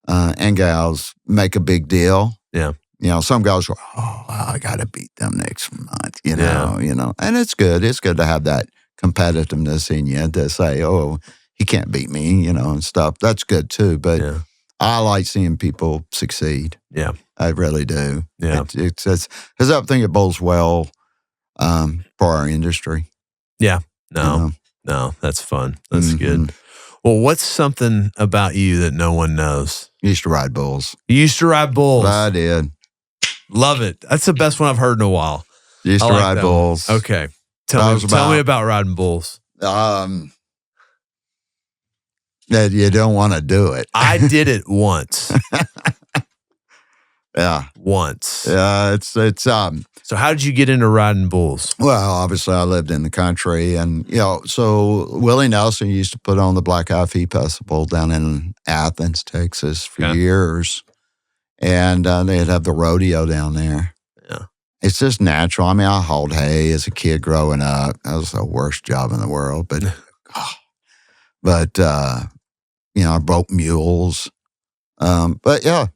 and gals make a big deal. Yeah. Some guys go, I got to beat them next month, and it's good. It's good to have that competitiveness in you to say, oh, he can't beat me, and stuff. That's good too. But I like seeing people succeed. Yeah. I really do. Yeah. Because I think it bodes well for our industry. Yeah. No, that's fun. That's good. Well, what's something about you that no one knows? You used to ride bulls. You used to ride bulls. I did. Love it. That's the best one I've heard in a while. Used to ride bulls. One. Okay. Tell me about riding bulls. That you don't want to do it. I did it once. Yeah. Once. Yeah, it's So how did you get into riding bulls? Well, obviously I lived in the country, and so Willie Nelson used to put on the Black Eye Feed Festival down in Athens, Texas for years. And they'd have the rodeo down there. Yeah. It's just natural. I mean, I hauled hay as a kid growing up. That was the worst job in the world, but I broke mules. But yeah,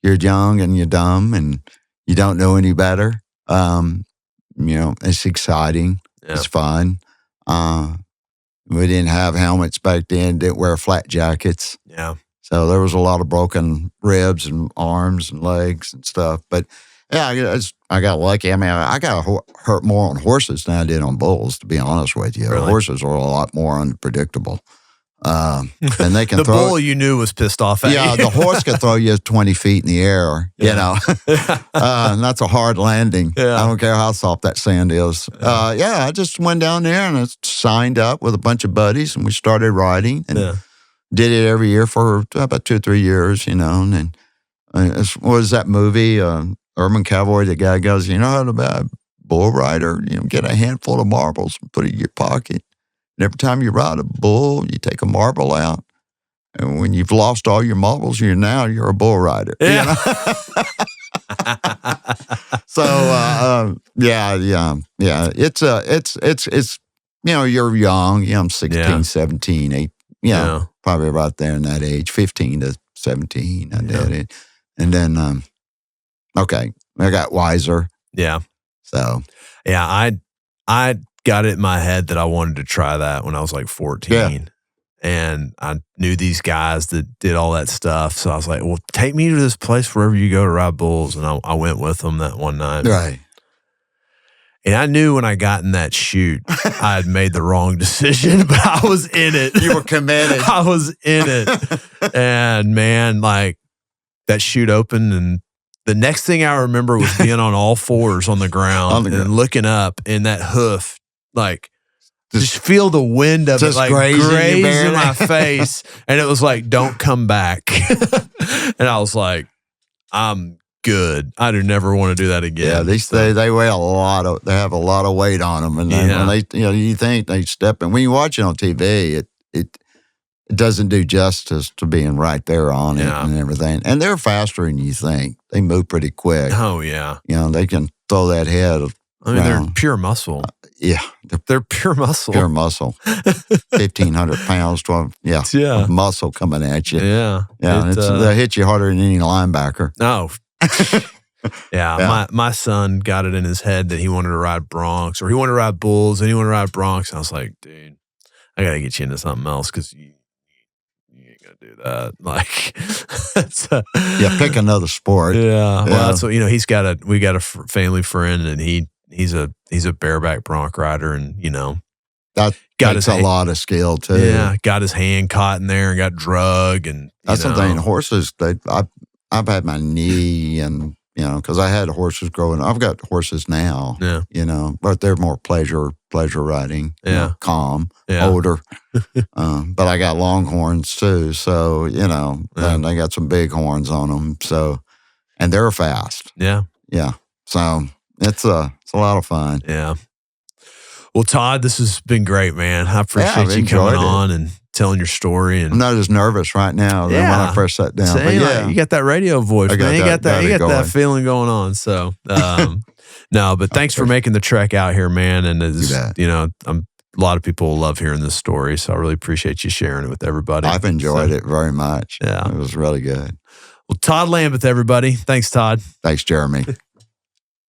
you're young and you're dumb and you don't know any better. It's exciting. Yeah. It's fun. We didn't have helmets back then. Didn't wear flat jackets. Yeah. So there was a lot of broken ribs and arms and legs and stuff. But yeah, I got lucky. I mean, I got hurt more on horses than I did on bulls, to be honest with you. Really? Horses are a lot more unpredictable. And they can the throw. bull you knew was pissed off at Yeah, you. the horse can throw you 20 feet in the air, you know. And that's a hard landing. Yeah. I don't care how soft that sand is. I just went down there and I signed up with a bunch of buddies and we started riding and did it every year for about 2 or 3 years, you know. And then, what was that movie, Urban Cowboy? The guy goes, you know how to be a bull rider? You know, get a handful of marbles and put it in your pocket. And every time you ride a bull, you take a marble out. And when you've lost all your marbles, you're a bull rider. Yeah. You know? So, it's, you know, you're young. You know, I'm 16, 17, 8, probably about there in that age, 15 to 17. I did it. And then, I got wiser. Yeah. So. Yeah, I got it in my head that I wanted to try that when I was like 14. Yeah. And I knew these guys that did all that stuff. So I was like, well, take me to this place wherever you go to ride bulls. And I went with them that one night. Right. And I knew when I got in that chute, I had made the wrong decision, but I was in it. You were committed. I was in it. And man, like that chute opened and the next thing I remember was being on all fours on the ground and looking up and that hoof, like, just feel the wind of it, like grazing my face. And it was like, don't come back. And I was like, I'm good. I do never want to do that again. Yeah, they weigh they have a lot of weight on them. And then when they, you know, you think they step in, when you watch it on TV, it doesn't do justice to being right there on it and everything. And they're faster than you think. They move pretty quick. Oh, yeah. You know, they can throw that head. I mean, they're pure muscle. Yeah. They're pure muscle. Pure muscle. 1,500 pounds, 12, of muscle coming at you. Yeah. Yeah, they'll hit you harder than any linebacker. Oh. My son got it in his head that he wanted to ride broncs or he wanted to ride bulls and he wanted to ride broncs. And I was like, dude, I got to get you into something else because you ain't going to do that. Like, pick another sport. Yeah. Well, that's what, you know, we got a family friend and he's a bareback bronc rider and, you know, that takes a lot of skill too. Yeah. Got his hand caught in there and got drug and that's something horses, I've had my knee and, you know, because I had horses growing up. I've got horses now, you know, but they're more pleasure riding, you know, calm, older. But I got longhorns too. So, you know, and I got some big horns on them. So, and they're fast. Yeah. Yeah. So it's a lot of fun. Yeah. Well, Todd, this has been great, man. I appreciate you coming on and telling your story. And I'm not as nervous right now than when I first sat down. But like, you got that radio voice, man. You got that feeling going on. So, no, but thanks for making the trek out here, man. And it's, you know, a lot of people love hearing this story. So I really appreciate you sharing it with everybody. I've enjoyed it very much. Yeah. It was really good. Well, Todd Lambeth, everybody. Thanks, Todd. Thanks, Jeremy.